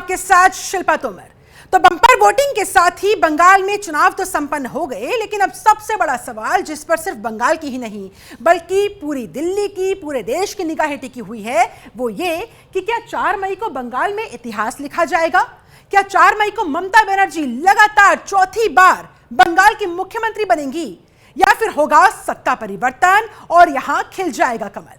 आपके साथ शिल्पा तोमर। तो बंपर वोटिंग के साथ ही बंगाल में चुनाव तो संपन्न हो गए, लेकिन अब सबसे बड़ा सवाल जिस पर सिर्फ बंगाल की ही नहीं बल्कि पूरी दिल्ली की, पूरे देश की निगाहें टिकी हुई है, वो ये कि क्या 4 मई को बंगाल में इतिहास लिखा जाएगा? क्या 4 मई को ममता बनर्जी लगातार चौथी बार बंगाल की मुख्यमंत्री बनेंगी, या फिर होगा सत्ता परिवर्तन और यहां खिल जाएगा कमल?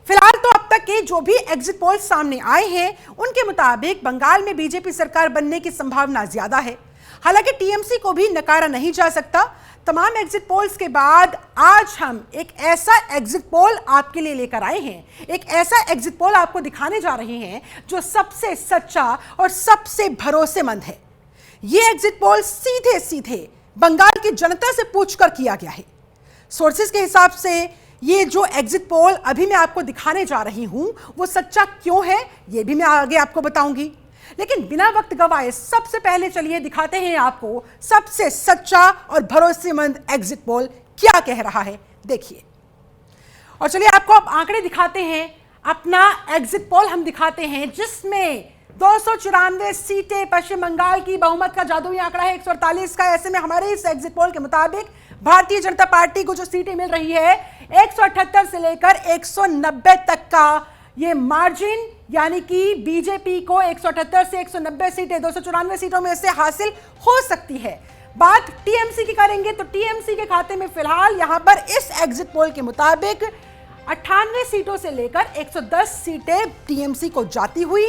फिलहाल तो अब तक के जो भी एग्जिट पोल सामने आए हैं उनके मुताबिक बंगाल में बीजेपी सरकार बनने की संभावना ज्यादा है। हालांकि टीएमसी को भी नकारा नहीं जा सकता। तमाम एग्जिट पोल्स के बाद आज हम एक ऐसा एग्जिट पोल आपके लिए लेकर आए हैं, एक ऐसा एग्जिट पोल आपको दिखाने जा रहे हैं जो सबसे सच्चा और सबसे भरोसेमंद है। यह एग्जिट पोल सीधे सीधे बंगाल की जनता से पूछकर किया गया है। सोर्सेज के हिसाब से ये जो एग्जिट पोल अभी मैं आपको दिखाने जा रही हूं वो सच्चा क्यों है, ये भी मैं आगे आपको बताऊंगी। लेकिन बिना वक्त गवाए सबसे पहले चलिए दिखाते हैं आपको सबसे सच्चा और भरोसेमंद एग्जिट पोल क्या कह रहा है, देखिए। और चलिए आपको अब आंकड़े दिखाते हैं। अपना एग्जिट पोल हम दिखाते हैं जिसमें 294 सीटें, पश्चिम बंगाल की बहुमत का जादुई आंकड़ा है 148 का। ऐसे में हमारे इस एग्जिट पोल के मुताबिक भारतीय जनता पार्टी को जो सीटें मिल रही है 178 से लेकर 190 तक का ये मार्जिन, यानी कि बीजेपी को 178 से 190 सीटें 294 सीटों में से हासिल हो सकती है। बात टीएमसी की करेंगे तो टीएमसी के खाते में फिलहाल यहां पर इस एग्जिट पोल के मुताबिक 98 सीटों से लेकर 110 सीटें टीएमसी को जाती हुई।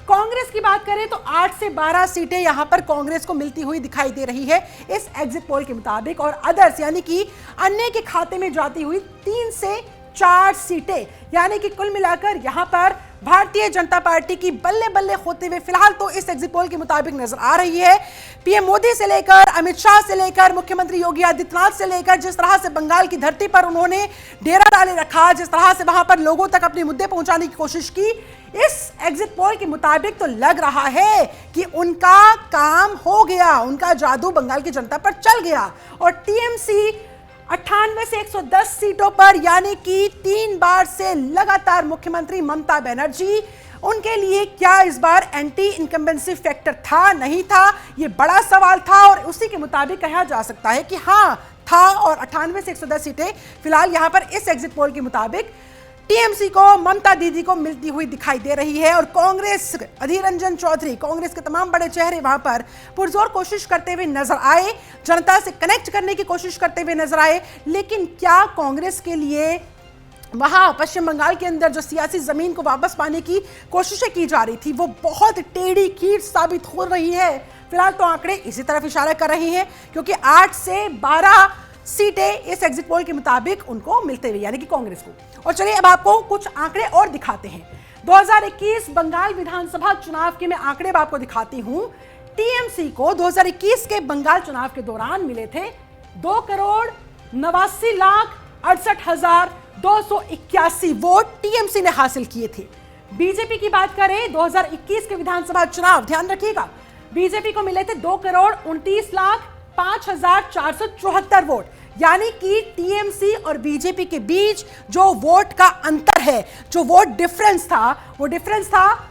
कांग्रेस की बात करें तो 8 से 12 सीटें यहां पर कांग्रेस को मिलती हुई दिखाई दे रही है इस एग्जिट पोल के मुताबिक, और अदर्स यानी कि अन्य के खाते में जाती हुई 3 से 4 सीटें, यानी कि कुल मिलाकर यहां पर भारतीय जनता पार्टी की बल्ले बल्ले होते हुए फिलहाल तो इस एग्जिट पोल के मुताबिक नजर आ रही है। पीएम मोदी से लेकर अमित शाह से लेकर मुख्यमंत्री योगी आदित्यनाथ से लेकर जिस तरह से बंगाल की धरती पर उन्होंने डेरा डाले रखा, जिस तरह से वहां पर लोगों तक अपने मुद्दे पहुंचाने की कोशिश की, इस एग्जिट पोल के मुताबिक तो लग रहा है कि उनका काम हो गया, उनका जादू बंगाल की जनता पर चल गया। और टीएमसी 98 से 110 सीटों पर, यानी कि 3 बार से लगातार मुख्यमंत्री ममता बनर्जी, उनके लिए क्या इस बार एंटी इनकम्बेंसी फैक्टर था, नहीं था, यह बड़ा सवाल था। और उसी के मुताबिक कहा जा सकता है कि हाँ था, और 98 से 110 सीटें फिलहाल यहां पर इस एग्जिट पोल के मुताबिक टीएमसी को, ममता दीदी को मिलती हुई दिखाई दे रही है। और कांग्रेस, अधीर रंजन चौधरी, कांग्रेस के तमाम बड़े चेहरे वहां पर पुरजोर कोशिश करते हुए नजर आए, जनता से कनेक्ट करने की कोशिश करते हुए नजर आए। लेकिन क्या कांग्रेस के लिए वहां पश्चिम बंगाल के अंदर जो सियासी जमीन को वापस पाने की कोशिशें की जा रही थी वो बहुत टेढ़ी कीट साबित हो रही है? फिलहाल तो आंकड़े इसी तरफ इशारा कर रहे हैं, क्योंकि 8 से 12 सीटें इस एग्जिट पोल के मुताबिक उनको मिलते हुए, यानी कि कांग्रेस को। और चलिए अब आपको कुछ आंकड़े और दिखाते हैं। 2021 बंगाल विधानसभा चुनाव के मैं आंकड़े आपको दिखाती हूं। टीएमसी को 2021 के बंगाल चुनाव के दौरान मिले थे 2,89,68,281 वोट टीएमसी ने हासिल किए थे। बीजेपी की बात करें 2021 के विधानसभा चुनाव, ध्यान रखिएगा, बीजेपी को मिले थे 2,29,05,474 वोट, यानी कि टीएमसी और बीजेपी के बीच जो वोट का अंतर है, जो वोट डिफरेंस था, वो डिफरेंस था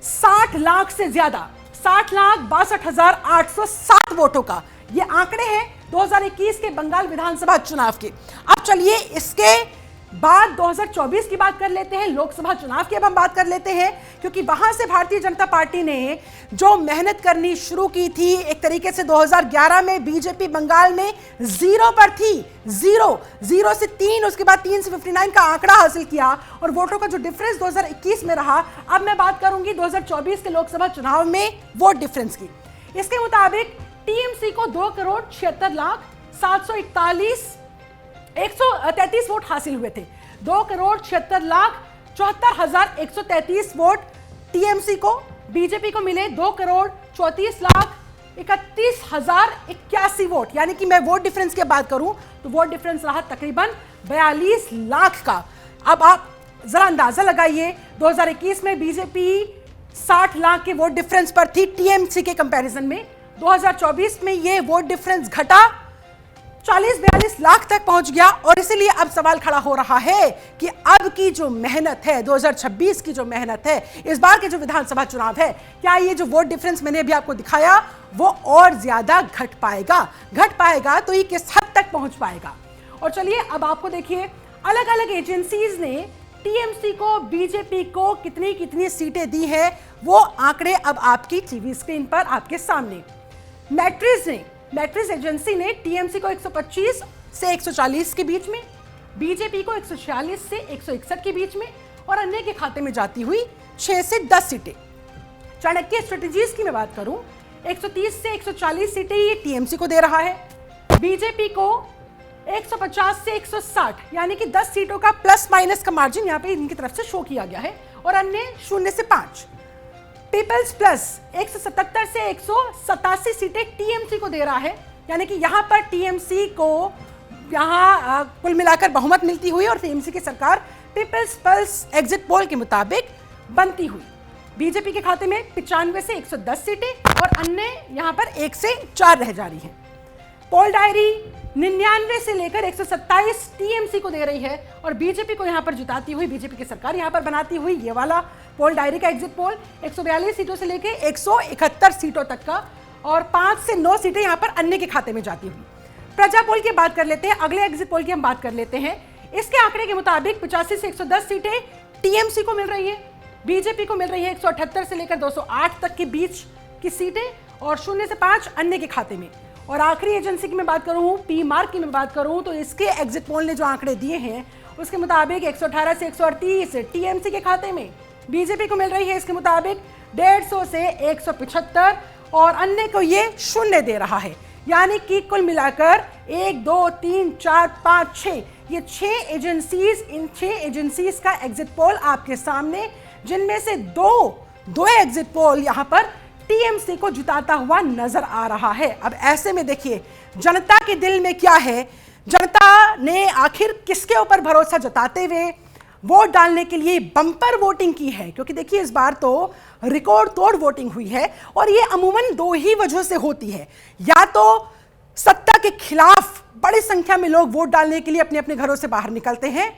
60 लाख से ज्यादा, 60,62,807 वोटों का। ये आंकड़े हैं 2021 के बंगाल विधानसभा चुनाव के। अब चलिए इसके बाद 2024 की बात कर लेते हैं, लोकसभा चुनाव की अब हम बात कर लेते हैं, क्योंकि वहां से भारतीय जनता पार्टी ने जो मेहनत करनी शुरू की थी, एक तरीके से 2011 में बीजेपी बंगाल में 0 पर थी, 0 से 3, उसके बाद 3 से 59 का आंकड़ा हासिल किया, और वोटों का जो डिफरेंस 2021 में रहा। अब मैं बात करूंगी 2024 के लोकसभा चुनाव में वोट डिफरेंस की। इसके मुताबिक टीएमसी को 2,76,741,133 वोट हासिल हुए थे। 2,76,74,133 वोट टीएमसी को, बीजेपी को मिले 2,34,31,081 वोट, यानी कि मैं वोट डिफरेंस की बात करूं तो वोट डिफरेंस रहा तकरीबन 42 लाख का। अब आप जरा अंदाजा लगाइए, 2021 में बीजेपी 60 लाख के वोट डिफरेंस पर थी टीएमसी के कंपैरिजन में, 2024 में ये वोट डिफरेंस घटा 40-42 लाख तक पहुंच गया। और इसीलिए अब सवाल खड़ा हो रहा है कि अब की जो मेहनत है, 2026 की जो मेहनत है, इस बार के जो विधानसभा चुनाव है, क्या ये जो वोट डिफरेंस मैंने अभी आपको दिखाया वो और ज्यादा घट पाएगा तो ये किस हद तक पहुंच पाएगा। और चलिए अब आपको देखिए, अलग अलग एजेंसीज ने टीएमसी को, बीजेपी को कितनी कितनी सीटें दी है, वो आंकड़े अब आपकी टीवी स्क्रीन पर आपके सामने। मैट्रिक्स एजेंसी ने टीएमसी को 125 से 140 के बीच में, बीजेपी को 146 से 161 के बीच में, और अन्य के खाते में जाती हुई 6 से 10 सीटें। चाणक्य स्ट्रेटेजीज की मैं बात करूं, 130 से 140 सीटें ये टीएमसी को दे रहा है, बीजेपी को 150 से 160, यानी कि 10 सीटों का प्लस माइनस का मार्जिन यहां पे इनकी तरफ से शो किया गया है, और अन्य 0 से 5। पीपल्स प्लस 177 से 187 सीटें टीएमसी को दे रहा है, यानी कि यहां पर टीएमसी को यहां कुल मिलाकर बहुमत मिलती हुई और टीएमसी की सरकार पीपल्स पल्स एग्जिट पोल के मुताबिक बनती हुई। बीजेपी के खाते में 95 से 110 सीटें और अन्य यहां पर 1 से 4 रह जा रही है। पोल डायरी 99 से लेकर 127 टीएमसी को दे रही है और बीजेपी को यहां पर जिताती हुई, बीजेपी की सरकार यहां पर बनाती हुई ये वाला पोल डायरी का एग्जिट पोल 142 सीटों से लेकर 171 सीटों तक का, और 5 से 9 सीटें यहां पर अन्य के खाते में जाती हुई। प्रजा पोल की बात कर लेते हैं, अगले एग्जिट पोल की हम बात कर लेते हैं। इसके आंकड़े के मुताबिक 85 से 110 सीटें टीएमसी को मिल रही है, बीजेपी को मिल रही है 178 से लेकर 208 तक के बीच की सीटें, और 0 से 5 अन्य के खाते में। और आखिरी एजेंसी की मैं बात करूं, पी मार्क की मैं बात करूं, तो इसके एग्जिट पोल ने जो आंकड़े दिए हैं उसके मुताबिक 118 से 138 टीएमसी के खाते में, बीजेपी को मिल रही है इसके मुताबिक 150 से 175, और अन्य को ये 0 दे रहा है। यानी कि कुल मिलाकर 1 2 3 4 5 6, ये 6 एजेंसीज, इन 6 एजेंसीज का एग्जिट पोल आपके सामने, जिनमें से दो एग्जिट पोल यहां पर टीएमसी को जिताता हुआ नजर आ रहा है। अब ऐसे में देखिए जनता के दिल में क्या है, जनता ने आखिर किसके ऊपर भरोसा जताते हुए वोट डालने के लिए बम्पर वोटिंग की है, क्योंकि देखिए इस बार तो रिकॉर्ड तोड़ वोटिंग हुई है, और ये अमूमन 2 ही वजहों से होती है। या तो सत्ता के खिलाफ बड़ी संख्या में लोग वोट डालने के लिए अपने अपने घरों से बाहर निकलते हैं,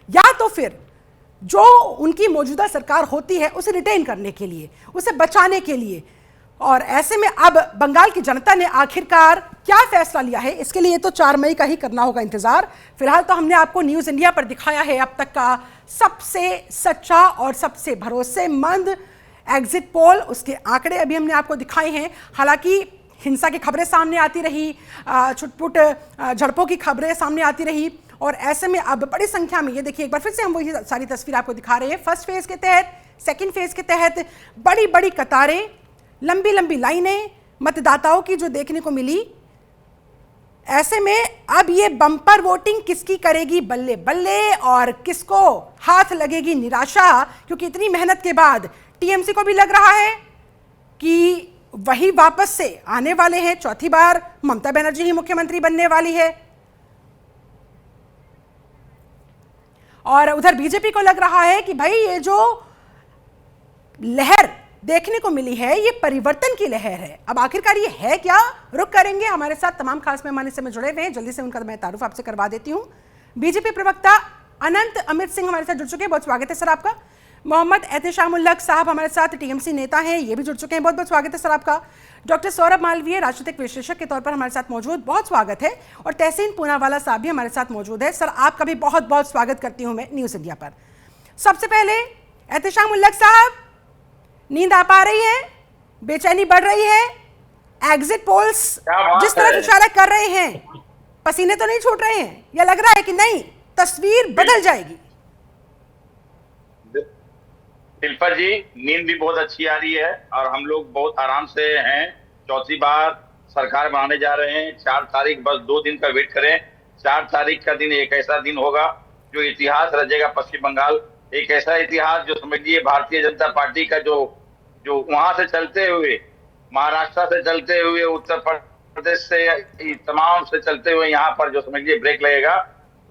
या तो फिर जो उनकी मौजूदा सरकार होती है उसे रिटेन करने के लिए, उसे बचाने के लिए। और ऐसे में अब बंगाल की जनता ने आखिरकार क्या फैसला लिया है, इसके लिए तो 4 मई का ही करना होगा इंतजार। फिलहाल तो हमने आपको न्यूज़ इंडिया पर दिखाया है अब तक का सबसे सच्चा और सबसे भरोसेमंद एग्जिट पोल, उसके आंकड़े अभी हमने आपको दिखाए हैं। हालांकि हिंसा की खबरें सामने आती रही, छुटपुट झड़पों की खबरें सामने आती रही, और ऐसे में अब बड़ी संख्या में, ये देखिए एक बार फिर से हम वही सारी तस्वीर आपको दिखा रहे हैं। फर्स्ट फेज के तहत, सेकंड फेज के तहत बड़ी बड़ी कतारें, लंबी लंबी लाइनें मतदाताओं की जो देखने को मिली। ऐसे में अब ये बम्पर वोटिंग किसकी करेगी बल्ले बल्ले, और किसको हाथ लगेगी निराशा, क्योंकि इतनी मेहनत के बाद टीएमसी को भी लग रहा है कि वही वापस से आने वाले हैं, चौथी बार ममता बनर्जी ही मुख्यमंत्री बनने वाली है, और उधर बीजेपी को लग रहा है कि भाई ये जो लहर देखने को मिली है ये परिवर्तन की लहर है। अब आखिरकार ये है क्या, रुक करेंगे। हमारे साथ तमाम खास मेहमान इस समय जुड़े हुए हैं, जल्दी से उनका मैं तारुफ आपसे करवा देती हूं। बीजेपी प्रवक्ता अनंत अमित सिंह हमारे साथ जुड़ चुके हैं, बहुत स्वागत है सर आपका। मोहम्मद एहतेशाम उल हक साहब हमारे साथ टीएमसी नेता हैं, ये भी जुड़ चुके हैं, बहुत बहुत स्वागत है सर आपका। डॉक्टर सौरभ मालवीय राजनीतिक विश्लेषक के तौर पर हमारे साथ मौजूद, बहुत स्वागत है। और तहसीन पूनावाला साहब भी हमारे साथ मौजूद है। सर आपका भी बहुत बहुत स्वागत करती हूं मैं न्यूज़ इंडिया पर। सबसे पहले एहतेशाम उल हक साहब, नींद आ पा रही है, बेचैनी बढ़ रही है, एग्जिट पोल्स जिस तरह इशारा कर रहे हैं, पसीने तो नहीं छूट रहे हैं, या लग रहा है कि नहीं तस्वीर बदल जाएगी? शिल्पा जी, नींद भी बहुत अच्छी आ रही है और हम लोग बहुत आराम से हैं। चौथी बार सरकार बनाने जा रहे हैं। 4 तारीख, बस 2 दिन का वेट करें। 4 तारीख का दिन एक ऐसा दिन होगा जो इतिहास रचेगा पश्चिम बंगाल। एक ऐसा इतिहास जो समझिए भारतीय जनता पार्टी का जो वहां से चलते हुए, महाराष्ट्र से चलते हुए, उत्तर प्रदेश से, तमाम से चलते हुए यहाँ पर जो समझिए ब्रेक लगेगा।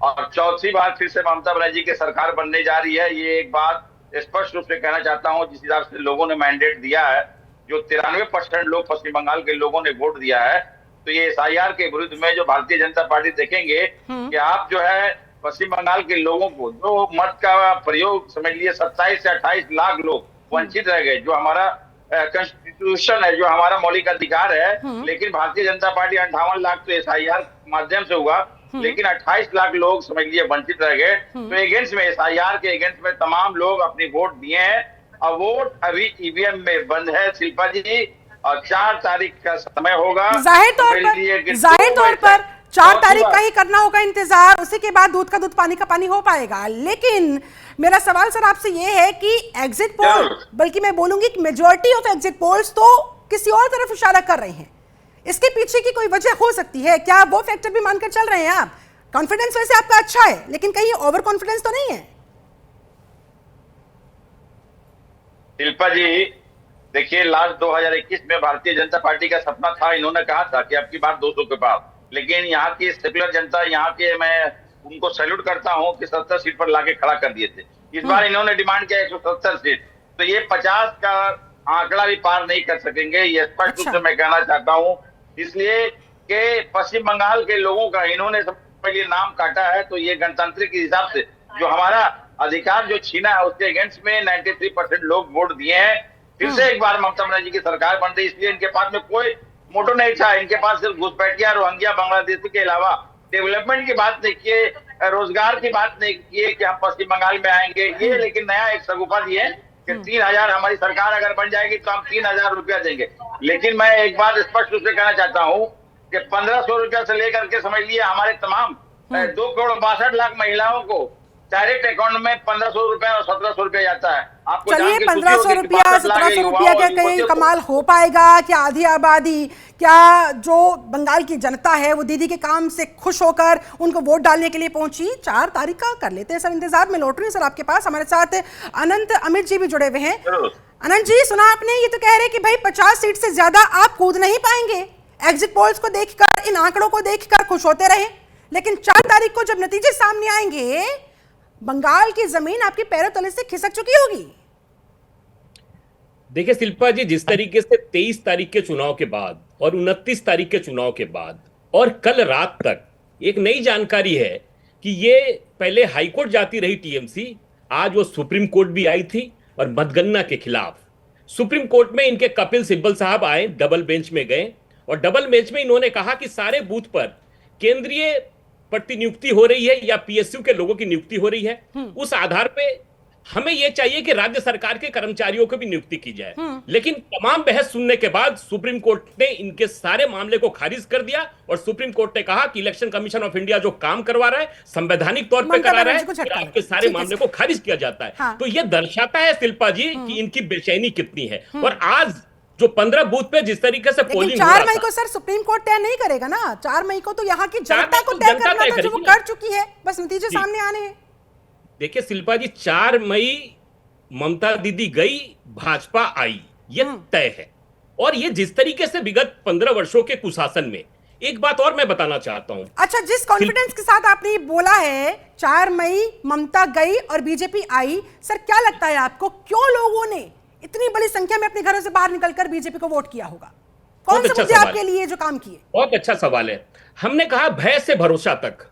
और चौथी बार फिर से ममता बनर्जी की सरकार बनने जा रही है। ये एक बात स्पष्ट रूप से कहना चाहता हूं, जिस हिसाब से लोगों ने मैंडेट दिया है, जो 93% लोग पश्चिम बंगाल के लोगों ने वोट दिया है, तो तो ये एसआईआर के विरुद्ध में जो भारतीय जनता पार्टी देखेंगे कि आप जो है पश्चिम बंगाल के लोगों को जो मत का प्रयोग समझ लिए 27 से 28 लाख लोग वंचित रह गए, जो हमारा कॉन्स्टिट्यूशन है, जो हमारा मौलिक अधिकार है। लेकिन भारतीय जनता पार्टी 58 लाख तो एसआईआर माध्यम से हुआ, लेकिन 28 लाख लोग समझ लिए वंचित रह गए। तो एगेंस्ट में, एसआईआर के एगेंस्ट में तमाम लोग अपनी वोट दिए हैं और वोट अभी ईवीएम में बंद है शिल्पा जी, और 4 तारीख का समय होगा। जाहिर तौर पर 4 तारीख का ही करना होगा इंतजार, उसी के बाद दूध का दूध पानी का पानी हो पाएगा। लेकिन मेरा सवाल सर आपसे ये है कि एग्जिट पोल, बल्कि मैं बोलूंगी मेजॉरिटी ऑफ एग्जिट पोल्स तो किसी और तरफ इशारा कर रहे हैं, इसके पीछे की कोई वजह हो सकती है क्या? वो फैक्टर भी मानकर चल रहे हैं आप? कॉन्फिडेंस वैसे आपका अच्छा है, लेकिन कहीं ओवर कॉन्फिडेंस तो नहीं है? शिल्पा जी देखिए, लास्ट 2021 में भारतीय जनता पार्टी का सपना था, इन्होंने कहा था कि अब की बार 200 के पार, लेकिन यहाँ की सेक्युलर जनता, यहाँ के, मैं उनको सैल्यूट करता हूँ कि 70 सीट पर लाके खड़ा कर दिए थे। इस बार इन्होंने डिमांड किया 170 सीट, तो ये 50 का आंकड़ा भी पार नहीं कर सकेंगे, ये स्पष्ट रूप से मैं कहना चाहता हूँ। इसलिए कि पश्चिम बंगाल के लोगों का इन्होंने सबके लिए नाम काटा है, तो ये गणतांत्रिक हिसाब से जो हमारा अधिकार जो छीना है उसके अगेंस्ट में 93% लोग वोट दिए हैं। फिर से एक बार ममता बनर्जी की सरकार बन रही, इसलिए इनके पास में कोई मोटो नहीं था, इनके पास सिर्फ घुसपैठिया, रोहिंग्या, बांग्लादेशी के अलावा डेवलपमेंट की बात नहीं किए, रोजगार की बात नहीं किए कि हम पश्चिम बंगाल में आएंगे ये। लेकिन नया एक सगुफा दिए कि 3000, हमारी सरकार अगर बन जाएगी तो हम 3000 रुपया देंगे। लेकिन मैं एक बात स्पष्ट रूप से कहना चाहता हूँ कि 1500 रुपया से लेकर के समझ लिए हमारे तमाम 2,62,00,000 महिलाओं को डायरेक्ट अकाउंट में 1500 रुपया और 1700 रुपया जाता है। आपको चलिए 1500 रुपया 1700 रुपया क्या कहीं कमाल हो पाएगा क्या? आधी आबादी, क्या जो बंगाल की जनता है वो दीदी के काम से खुश होकर उनको वोट डालने के लिए पहुंची? 4 तारीख का कर लेते हैं सर इंतजार। में लौट रही हूँ सर आपके पास, हमारे साथ अनंत अमित जी भी जुड़े हुए हैं। अनंत जी, सुना आपने? ये तो कह रहे हैं कि भाई 50 सीट से ज्यादा आप कूद नहीं पाएंगे। एग्जिट पोल्स को देखकर, इन आंकड़ों को देखकर खुश होते रहे, लेकिन 4 तारीख को जब नतीजे सामने आएंगे बंगाल की जमीन आपके पैरों तले से खिसक चुकी होगी। देखिए शिल्पा जी, जिस तरीके से 23 तारीख के चुनाव के बाद और 29 तारीख के चुनाव के बाद और कल रात तक एक नई जानकारी है कि ये पहले हाईकोर्ट जाती रही टीएमसी, आज वो सुप्रीम कोर्ट भी आई थी और मतगणना के खिलाफ सुप्रीम कोर्ट में इनके कपिल सिब्बल साहब आए, डबल बेंच में गए और डबल बेंच में इन्होंने कहा कि सारे बूथ पर केंद्रीय प्रतिनियुक्ति हो रही है या पीएसयू के लोगों की नियुक्ति हो रही है, उस आधार पे हमें यह चाहिए कि राज्य सरकार के कर्मचारियों को भी नियुक्ति की जाए। लेकिन तमाम बहस सुनने के बाद सुप्रीम कोर्ट ने इनके सारे मामले को खारिज कर दिया और सुप्रीम कोर्ट ने कहा कि इलेक्शन कमीशन ऑफ इंडिया जो काम करवा रहा है संवैधानिक तौर पर करा रहा है, आपके सारे मामले को खारिज किया जाता है। हाँ। तो यह दर्शाता है शिल्पा जी कि इनकी बेचैनी कितनी है। और आज जो 15 बूथ पे जिस तरीके से पोलिंग 4 मई को सर सुप्रीम कोर्ट तय नहीं करेगा ना, 4 मई को तो यहाँ की जनता को तय करना था, जो वो कर चुकी है, बस नतीजे सामने आने हैं। देखिए शिल्पा जी, 4 मई ममता दीदी गई, भाजपा आई, ये तय है। और ये जिस तरीके से विगत 15 वर्षों के कुशासन में, एक बात और मैं बताना चाहता हूं। अच्छा, जिस कॉन्फिडेंस के साथ आपने बोला है 4 मई ममता गई और बीजेपी आई, सर क्या लगता है आपको क्यों लोगों ने इतनी बड़ी संख्या में अपने घरों से बाहर निकलकर बीजेपी को वोट किया होगा? कौन से मुद्दे आपके लिए जो काम किए? बहुत अच्छा सवाल है। हमने कहा भय से भरोसा तक।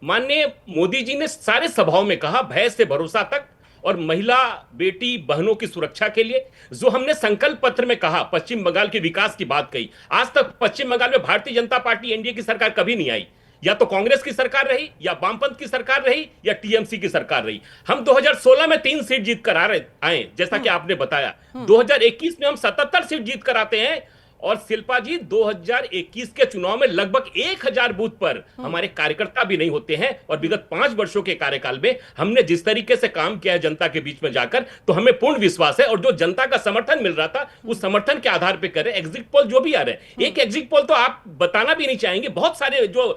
माननीय मोदी जी ने सारे सभाओं में कहा भय से भरोसा तक, और महिला बेटी बहनों की सुरक्षा के लिए जो हमने संकल्प पत्र में कहा, पश्चिम बंगाल के विकास की बात कही। आज तक पश्चिम बंगाल में भारतीय जनता पार्टी एनडीए की सरकार कभी नहीं आई, या तो कांग्रेस की सरकार रही, या वामपंथ की सरकार रही, या टीएमसी की सरकार रही। हम 2016 में 3 सीट जीत कर आए, जैसा कि आपने बताया। 2021 में हम 77 सीट जीत कर आते हैं। और शिल्पा जी, 2021 के चुनाव में लगभग 1000 बूथ पर हमारे कार्यकर्ता भी नहीं होते हैं। और विगत 5 वर्षों के कार्यकाल में हमने जिस तरीके से काम किया है जनता के बीच में जाकर, तो हमें पूर्ण विश्वास है। और जो जनता का समर्थन मिल रहा था, उस समर्थन के आधार पर करें। एग्जिट पोल जो भी आ रहे हैं, एक एग्जिट पोल तो आप बताना भी नहीं चाहेंगे, बहुत सारे जो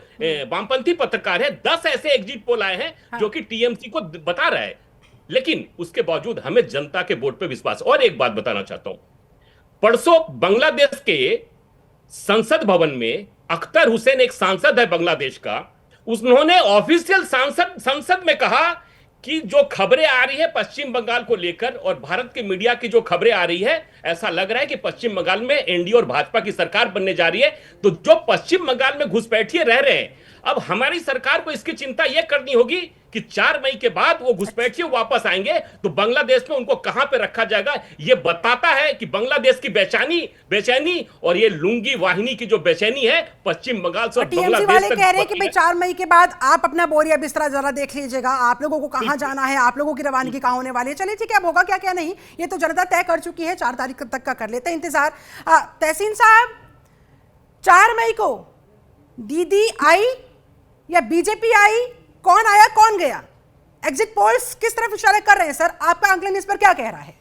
वामपंथी पत्रकार है, 10 ऐसे एग्जिट पोल आए हैं जो कि टीएमसी को बता रहा है। लेकिन उसके बावजूद हमें जनता के वोट पर विश्वास। और एक बात बताना चाहता हूं, परसों बांग्लादेश के संसद भवन में अख्तर हुसैन, एक सांसद है बांग्लादेश का, उन्होंने ऑफिशियल संसद में कहा कि जो खबरें आ रही है पश्चिम बंगाल को लेकर और भारत के मीडिया की जो खबरें आ रही है, ऐसा लग रहा है कि पश्चिम बंगाल में एनडीए और भाजपा की सरकार बनने जा रही है। तो जो पश्चिम बंगाल में घुसपैठिए रह रहे हैं, अब हमारी सरकार को इसकी चिंता यह करनी होगी कि 4 मई के बाद वो घुसपैठिए वापस आएंगे तो बांग्लादेश में उनको कहां पे रखा जाएगा। ये बताता है कि बांग्लादेश की बेचैनी और ये लुंगी वाहिनी की जो बेचैनी है पश्चिम बंगाल से और टीएमसी बांग्लादेश वाले तक कह रहे हैं कि भाई है। 4 मई के बाद आप अपना बोरिया बिस्तरा जरा देख लीजिएगा, आप लोगों को कहां जाना है, आप लोगों की रवानगी कहां होने वाली है। चलिए ठीक है, अब होगा क्या क्या नहीं ये तो जनता तय कर चुकी है, 4 तारीख तक का कर लेते हैं इंतजार। तहसीन साहब, 4 मई को दीदी आई या बीजेपी आई, कौन आया कौन गया? एग्जिट पोल्स किस तरफ इशारा कर रहे हैं सर? आपका आंकलन इस पर क्या कह रहा है?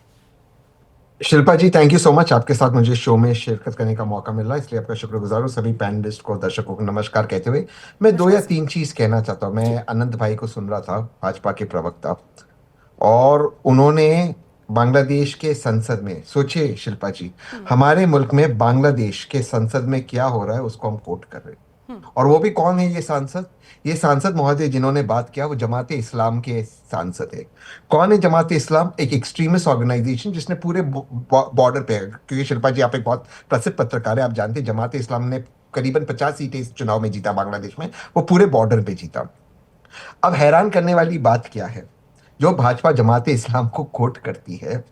शिल्पा जी, थैंक यू सो मच। आपके साथ मुझे शो में शिरकत करने का मौका मिल रहा है, इसलिए आपका शुक्रगुजार हूँ। सभी पैनलिस्ट को, दर्शकों को नमस्कार कहते हुए मैं 2 या 3 चीज कहना चाहता हूँ। मैं अनंत भाई को सुन रहा था, भाजपा के प्रवक्ता, और उन्होंने बांग्लादेश के संसद में, सोचिए शिल्पा जी, हमारे मुल्क में बांग्लादेश के संसद में क्या हो रहा है उसको हम कोट कर रहे हैं। और वो भी कौन है ये सांसद? ये सांसद महोदय जिन्होंने बात किया वो जमाते इस्लाम के सांसद है। कौन है जमाते इस्लाम? एक एक्सट्रीमिस्ट ऑर्गेनाइजेशन जिसने पूरे बॉर्डर पे, क्योंकि शिल्पा जी आप एक बहुत प्रसिद्ध पत्रकार है, आप जानते हैं जमाते इस्लाम ने करीबन 50 सीटें इस चुनाव में जीता बांग्लादेश में, वो पूरे बॉर्डर पे जीता। अब हैरान करने वाली बात क्या है, जो भाजपा जमाते इस्लाम को कोट करती है,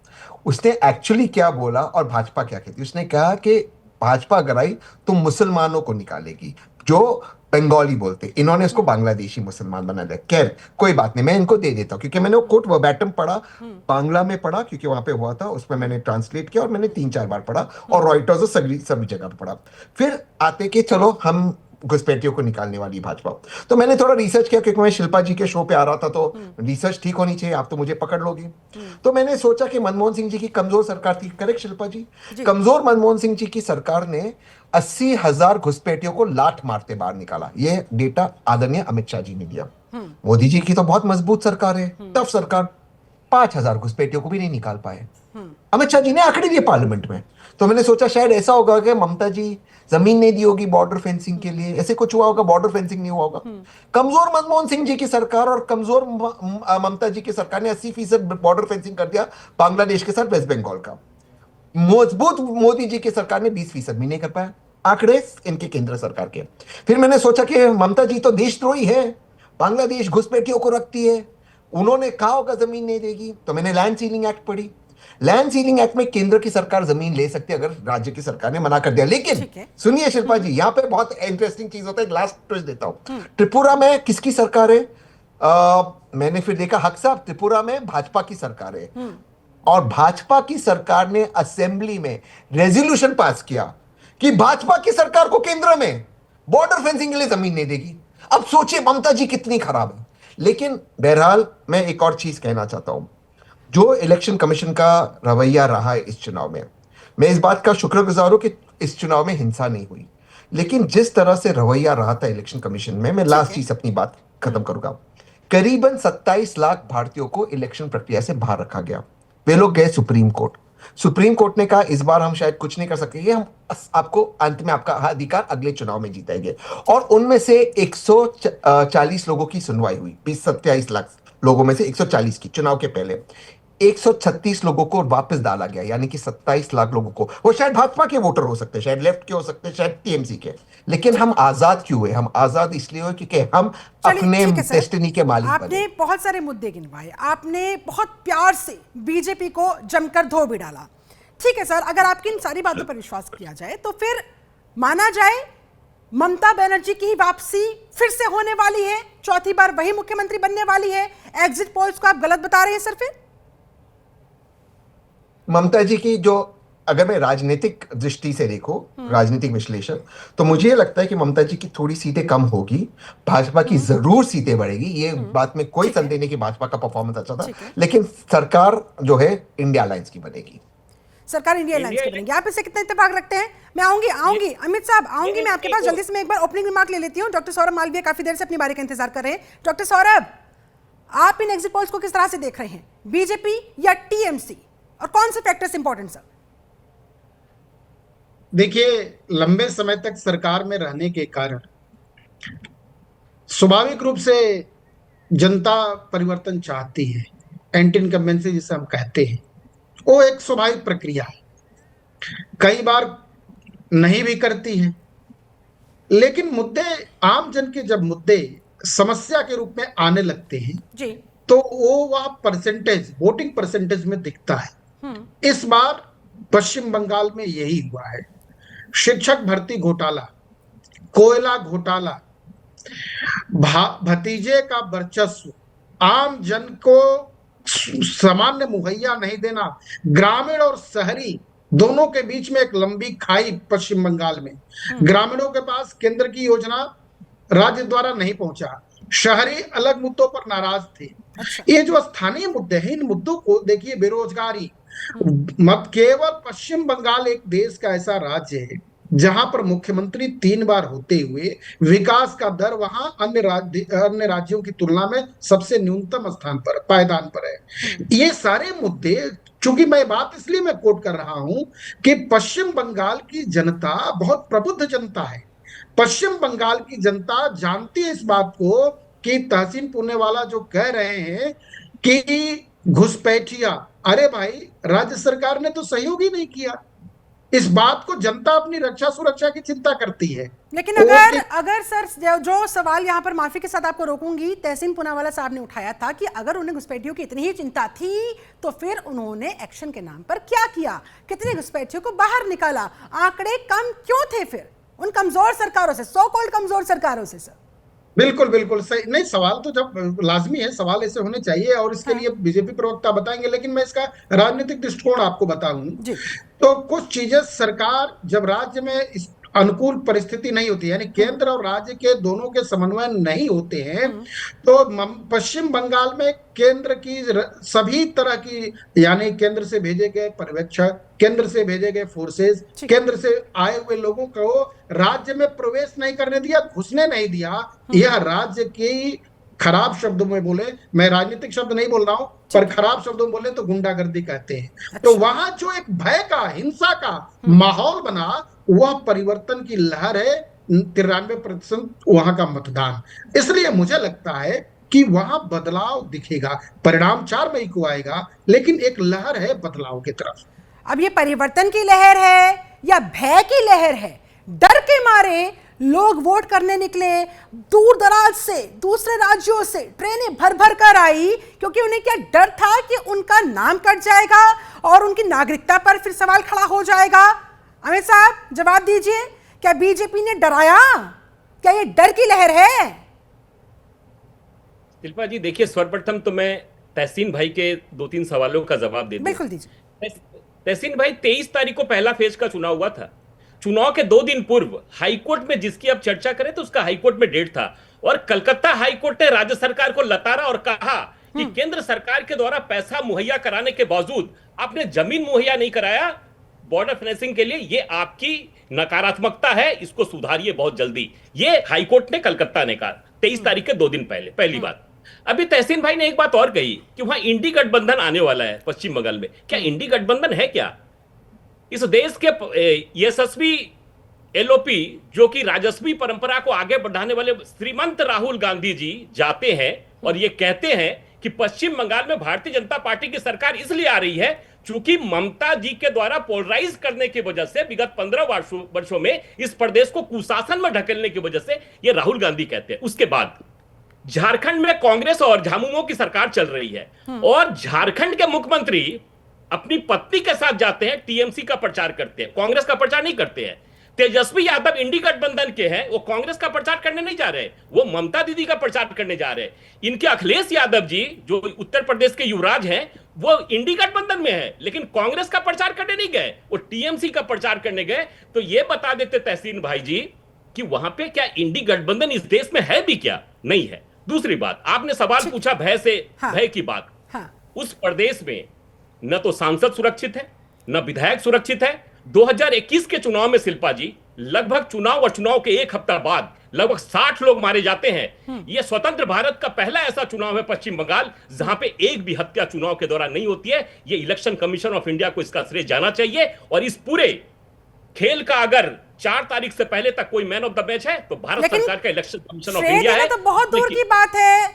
उसने एक्चुअली क्या बोला और भाजपा क्या कहती है? उसने कहा कि भाजपा अगर आई तो मुसलमानों को निकालेगी, जो बंगाली बोलते, इन्होंने उसको बांग्लादेशी मुसलमान बना दिया। खैर कोई बात नहीं, मैं इनको दे देता हूँ क्योंकि मैंने वो कोट वर्बैटम पढ़ा, बांग्ला में पढ़ा क्योंकि वहां पे हुआ था, उसमें मैंने ट्रांसलेट किया और मैंने 3-4 बार पढ़ा और रॉयटर्स और सभी जगह पे पढ़ा। फिर आते कि चलो हम घुसपैठियों को निकालने वाली भाजपा, तो मैंने थोड़ा रिसर्च किया क्योंकि मैं शिल्पा जी के शो पे आ रहा था, तो रिसर्च ठीक होनी चाहिए, आप तो मुझे पकड़ लोगी। तो मैंने सोचा कि मनमोहन सिंह जी की कमजोर सरकार थी, करेक्ट शिल्पा जी? कमजोर मनमोहन सिंह जी की सरकार ने 80,000 घुसपैठियों को लाठ मारते बाहर निकाला। ये डेटा आदरणीय अमित शाह जी ने दिया। मोदी जी की तो बहुत मजबूत सरकार है, टफ सरकार, 5,000 घुसपैठियों को भी नहीं निकाल पाए। अमित शाह जी ने आंकड़े दिए पार्लियामेंट में। तो मैंने सोचा शायद ऐसा होगा कि ममता जी जमीन नहीं दी होगी बॉर्डर फेंसिंग के लिए, ऐसे कुछ हुआ होगा, बॉर्डर फेंसिंग नहीं हुआ होगा। कमजोर मनमोहन सिंह जी की सरकार और कमजोर ममता जी की सरकार ने 80% बॉर्डर फेंसिंग कर दिया बांग्लादेश के साथ वेस्ट बंगाल का। मजबूत मोदी जी की सरकार ने 20% भी नहीं कर पाया, आंकड़े इनके केंद्र सरकार के। फिर मैंने सोचा कि ममता जी तो देशद्रोही है, बांग्लादेश घुसपैठियों को रखती है, उन्होंने कहा होगा जमीन नहीं देगी। तो मैंने लैंड सीलिंग एक्ट पढ़ी। लैंड सीलिंग एक्ट में केंद्र की सरकार जमीन ले सकती है अगर राज्य की सरकार ने मना कर दिया। लेकिन सुनिए शिल्पा जी, यहां पे बहुत इंटरेस्टिंग चीज होता है, एक लास्ट ट्विस्ट देता हूं। त्रिपुरा में किसकी सरकार है? मैंने फिर देखा, हक साहब, त्रिपुरा में भाजपा की सरकार है, और भाजपा की सरकार ने असेंबली में रेजोल्यूशन पास किया कि भाजपा की सरकार को केंद्र में बॉर्डर फेंसिंग के लिए जमीन नहीं देगी। अब सोचिए ममता जी कितनी खराब है। लेकिन बहरहाल मैं एक और चीज कहना चाहता हूं, जो इलेक्शन कमीशन का रवैया रहा है इस चुनाव में, मैं इस बात का शुक्रगुजार हूं कि इस चुनाव में हिंसा नहीं हुई। लेकिन जिस तरह से रवैया रहा था इलेक्शन कमीशन में, मैं लास्ट चीज अपनी बात खत्म करूंगा, करीबन 27 लाख भारतीयों को इलेक्शन प्रक्रिया से बाहर रखा गया। वे लोग गए सुप्रीम कोर्ट। सुप्रीम कोर्ट ने कहा इस बार हम शायद कुछ नहीं कर सकेंगे, हम आपको अंत में आपका अधिकार अगले चुनाव में जीतेंगे। और उनमें से 140 लोगों की सुनवाई हुई, 27 लाख लोगों में से 140 की चुनाव के पहले 136 लोगों को वापस डाला गया, यानी कि 27 लाख लोगों को। वो शायद भाजपा के वोटर हो सकते हैं, शायद लेफ्ट के हो सकते हैं, शायद टीएमसी के, लेकिन हम आजाद क्यों हुए? हम आजाद इसलिए हुए क्योंकि हम अपने डेस्टिनी के मालिक बने। आपने बहुत सारे मुद्दे गिनवाए, आपने बहुत प्यार से बीजेपी को जमकर धो भी डाला। ठीक है सर, अगर आपकी इन सारी बातों पर विश्वास किया जाए तो फिर माना जाए ममता बनर्जी की ही वापसी फिर से होने वाली है, चौथी बार वही मुख्यमंत्री बनने वाली है। एग्जिट पोल्स को आप गलत बता रहे हैं सर? फिर ममता जी की जो, अगर मैं राजनीतिक दृष्टि से देखूं, राजनीतिक विश्लेषण, तो मुझे ये लगता है कि ममता जी की थोड़ी सीटें कम होगी, भाजपा की जरूर सीटें बढ़ेगी। ये बात में कोई संदेह नहीं कि भाजपा का परफॉर्मेंस अच्छा था, लेकिन सरकार जो है इंडिया अलायंस की बनेगी। सरकार इंडिया अलायंस की बनेगी। आप इससे कितना इत्तेफाक रखते हैं? मैं आऊंगी अमित साहब, आऊंगी मैं आपके पास जल्दी से। मैं एक बार ओपनिंग रिमार्क ले लेती हूँ। डॉक्टर सौरभ मालवीय काफी देर से अपनी बारी का इंतजार कर रहे हैं। डॉक्टर सौरभ, आप इन एग्जिट पोल्स को किस तरह से देख रहे हैं, बीजेपी या टीएमसी, और कौन से फैक्टर्स इंपॉर्टेंट सर? देखिए, लंबे समय तक सरकार में रहने के कारण स्वाभाविक रूप से जनता परिवर्तन चाहती है। एंटी इनकम्बेंसी जिसे हम कहते हैं, वो एक स्वाभाविक प्रक्रिया है। कई बार नहीं भी करती है। लेकिन मुद्दे, आम जन के जब मुद्दे समस्या के रूप में आने लगते हैं जी। तो वो वह परसेंटेज, वोटिंग परसेंटेज में दिखता है। इस बार पश्चिम बंगाल में यही हुआ है। शिक्षक भर्ती घोटाला, कोयला घोटाला, भतीजे का वर्चस्व, आम जन को सामान्य मुहैया नहीं देना, ग्रामीण और शहरी दोनों के बीच में एक लंबी खाई पश्चिम बंगाल में। ग्रामीणों के पास केंद्र की योजना राज्य द्वारा नहीं पहुंचा, शहरी अलग मुद्दों पर नाराज थे। अच्छा। ये जो स्थानीय मुद्दे हैं, इन मुद्दों को देखिए, बेरोजगारी, मत केवल पश्चिम बंगाल एक देश का ऐसा राज्य है जहां पर मुख्यमंत्री 3 बार होते हुए विकास का दर वहां अन्य राज्यों की तुलना में सबसे न्यूनतम स्थान पर, पायदान पर है। ये सारे मुद्दे, चूंकि मैं बात इसलिए मैं कोट कर रहा हूं कि पश्चिम बंगाल की जनता बहुत प्रबुद्ध जनता है। पश्चिम बंगाल की जनता जानती है इस बात को कि तहसीन पूनेवाला जो कह रहे हैं कि घुसपैठिया, अरे भाई, राज्य सरकार ने तो सहयोग ही नहीं किया। इस बात को जनता अपनी रक्षा सुरक्षा की चिंता करती है। लेकिन अगर सर, जो सवाल यहाँ पर, माफी के साथ आपको रोकूंगी, तहसीन पूनावाला साहब ने उठाया था कि अगर उन्हें घुसपैठियों की इतनी ही चिंता थी तो फिर उन्होंने एक्शन के नाम पर क्या किया, कितने घुसपैठियों को बाहर निकाला, आंकड़े कम क्यों थे फिर उन कमजोर सरकारों से, सो कॉल्ड कमजोर सरकारों से? सर बिल्कुल बिल्कुल सही। नहीं, सवाल तो जब लाजमी है, सवाल ऐसे होने चाहिए और इसके लिए बीजेपी प्रवक्ता बताएंगे, लेकिन मैं इसका राजनीतिक दृष्टिकोण आपको बताऊं तो कुछ चीजें सरकार, जब राज्य में इस अनुकूल परिस्थिति नहीं होती, यानी केंद्र और राज्य के दोनों के समन्वय नहीं होते हैं, तो पश्चिम बंगाल में केंद्र की सभी तरह की, यानी केंद्र से भेजे गए पर्यवेक्षक, केंद्र से भेजे गए फोर्सेस, केंद्र से आए हुए लोगों को राज्य में प्रवेश नहीं करने दिया, घुसने नहीं दिया। यह राज्य की, खराब शब्दों में बोले, मैं राजनीतिक शब्द नहीं बोल रहा हूं, पर खराब शब्दों में बोले तो गुंडागर्दी कहते हैं। अच्छा। तो वहां जो एक भय का, हिंसा का माहौल बना, वह परिवर्तन की लहर है। 93% वहां का मतदान, इसलिए मुझे लगता है कि वहां बदलाव दिखेगा। परिणाम 4 मई को आएगा, लेकिन एक लहर है बदलाव की तरफ। अब ये परिवर्तन की लहर है या भय की लहर है? डर के मारे लोग वोट करने निकले, दूर दराज से, दूसरे राज्यों से ट्रेनें भर भर कर आई, क्योंकि उन्हें क्या डर था कि उनका नाम कट जाएगा और उनकी नागरिकता पर फिर सवाल खड़ा हो जाएगा। अमित साहब, जवाब दीजिए, क्या बीजेपी ने डराया? क्या ये डर की लहर है? शिल्पा जी, देखिए, सर्वप्रथम तो मैं तहसीन भाई के 2-3 सवालों का जवाब दे दूं। बिल्कुल दीजिए। तहसीन भाई, 23 तारीख को पहला फेज का चुनाव हुआ था। चुनाव के 2 दिन पूर्व हाईकोर्ट में, जिसकी अब चर्चा करें तो उसका हाईकोर्ट में डेट था, और कलकत्ता हाईकोर्ट ने राज्य सरकार को लताड़ा और कहा कि केंद्र सरकार के द्वारा पैसा मुहैया कराने के बावजूद आपने जमीन मुहैया नहीं कराया बॉर्डर फाइनेंसिंग के लिए, ये आपकी नकारात्मकता है, इसको सुधारिए बहुत जल्दी। ये हाईकोर्ट ने, कलकत्ता ने कहा 23 तारीख के 2 दिन पहले। पहली बात। अभी तहसीन भाई ने एक बात और कही कि वहां इंडी गठबंधन आने वाला है पश्चिम बंगाल में। क्या इंडी गठबंधन है क्या? इस देश के यशस्वी एलओपी, जो कि राजस्वी परंपरा को आगे बढ़ाने वाले श्रीमंत राहुल गांधी जी जाते हैं और ये कहते हैं कि पश्चिम बंगाल में भारतीय जनता पार्टी की सरकार इसलिए आ रही है चूंकि ममता जी के द्वारा पोलराइज करने की वजह से विगत 15 वर्षों में इस प्रदेश को कुशासन में ढकेलने की वजह से, ये राहुल गांधी कहते हैं। उसके बाद झारखंड में कांग्रेस और झामुमो की सरकार चल रही है और झारखंड के मुख्यमंत्री अपनी पत्नी के साथ जाते हैं, टीएमसी का प्रचार करते हैं, कांग्रेस का प्रचार नहीं करते हैं। तेजस्वी यादव इंडी गठबंधन के हैं, वो कांग्रेस का प्रचार करने नहीं जा रहे, वो ममता दीदी का प्रचार करने जा रहे हैं। इनके अखिलेश यादव जी, जो उत्तर प्रदेश के युवराज हैं, वो इंडी गठबंधन में है, लेकिन कांग्रेस का प्रचार करने नहीं गए, वो टीएमसी का प्रचार करने गए। तो ये बता देते तहसीन भाई जी कि वहां पे क्या इंडी गठबंधन इस देश में है भी क्या? नहीं है। दूसरी बात, आपने सवाल पूछा भय से, भय की बात। उस प्रदेश में न तो सांसद सुरक्षित है, न विधायक सुरक्षित है। 2021 के चुनाव में शिल्पा जी, लगभग चुनाव और चुनाव के 1 हफ्ता बाद लगभग 60 लोग मारे जाते हैं। यह स्वतंत्र भारत का पहला ऐसा चुनाव है पश्चिम बंगाल जहां पे एक भी हत्या चुनाव के दौरान नहीं होती है। यह इलेक्शन कमीशन ऑफ इंडिया को इसका श्रेय जाना चाहिए। और इस पूरे खेल का अगर 4 तारीख से पहले तक कोई मैन ऑफ द मैच है तो भारत सरकार का इलेक्शन कमीशन ऑफ इंडिया है। तो बहुत दूर की बात है।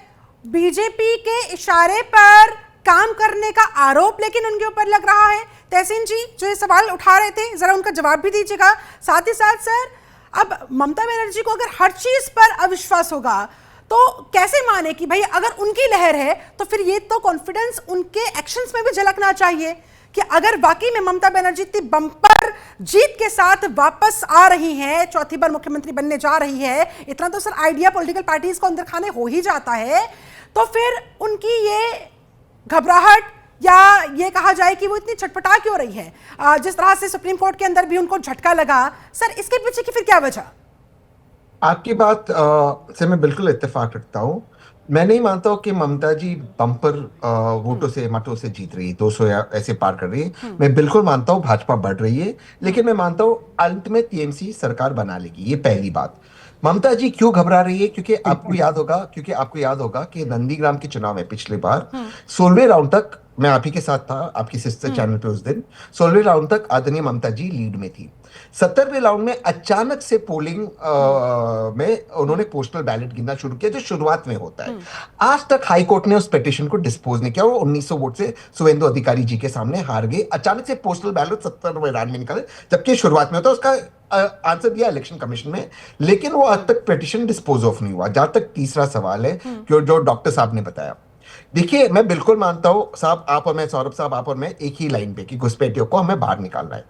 बीजेपी के इशारे पर काम करने का आरोप लेकिन उनके ऊपर लग रहा है। तहसीन जी जो ये सवाल उठा रहे थे, जरा उनका जवाब भी दीजिएगा। साथ ही साथ सर, अब ममता बनर्जी को अगर हर चीज पर अविश्वास होगा तो कैसे माने कि भाई अगर उनकी लहर है तो फिर ये तो कॉन्फिडेंस उनके एक्शंस में भी झलकना चाहिए कि अगर वाकई में ममता बनर्जी इतनी बम्पर जीत के साथ वापस आ रही हैं, चौथी बार मुख्यमंत्री बनने जा रही है, इतना तो सर आइडिया पॉलिटिकल पार्टीज को अंदर खाने हो ही जाता है, तो फिर उनकी ये घबराहट या ये कहा जाए कि वो इतनी छटपटा क्यों रही है, जिस तरह से सुप्रीम कोर्ट के अंदर भी उनको झटका लगा, सर इसके पीछे की फिर क्या वजह? आपकी बात से मैं बिल्कुल इत्तेफाक रखता हूँ। मैं नहीं मानता हूँ कि ममता जी बम्पर वोटों से मतों से जीत रही है, 200 या ऐसे पार कर रही है। मैं बिल्कुल मानता हूँ भाजपा बढ़ रही है, लेकिन मैं मानता हूँ अंत में टीएमसी सरकार बना लेगी। ये पहली बात। ममता जी क्यों घबरा रही है? क्योंकि आपको याद होगा कि नंदीग्राम के चुनाव में पिछली बार 16वें राउंड तक मैं आप ही के साथ था, आपकी सिस्टर चैनल पे उस दिन 16वें राउंड तक आदरणीय ममता जी लीड में थी। 70वें राउंड में अचानक से पोलिंग में उन्होंने पोस्टल बैलेट गिनना शुरू किया, जो शुरुआत में होता है। आज तक हाई कोर्ट ने उस पिटीशन को डिस्पोज नहीं किया। वो 1900 वोट से शुभेंदु अधिकारी जी के सामने हार गए। अचानक से पोस्टल बैलेट 70वें राउंड में निकाले, जबकि शुरुआत में होता है। उसका आंसर दिया इलेक्शन कमीशन में, लेकिन वो आज तक पिटीशन डिस्पोज ऑफ नहीं हुआ। जहां तक तीसरा सवाल है जो डॉक्टर साहब ने बताया, देखिए मैं बिल्कुल मानता हूं साहब, आप और मैं, सौरभ साहब आप और मैं एक ही लाइन पे कि घुसपैठियों को हमें बाहर निकालना है।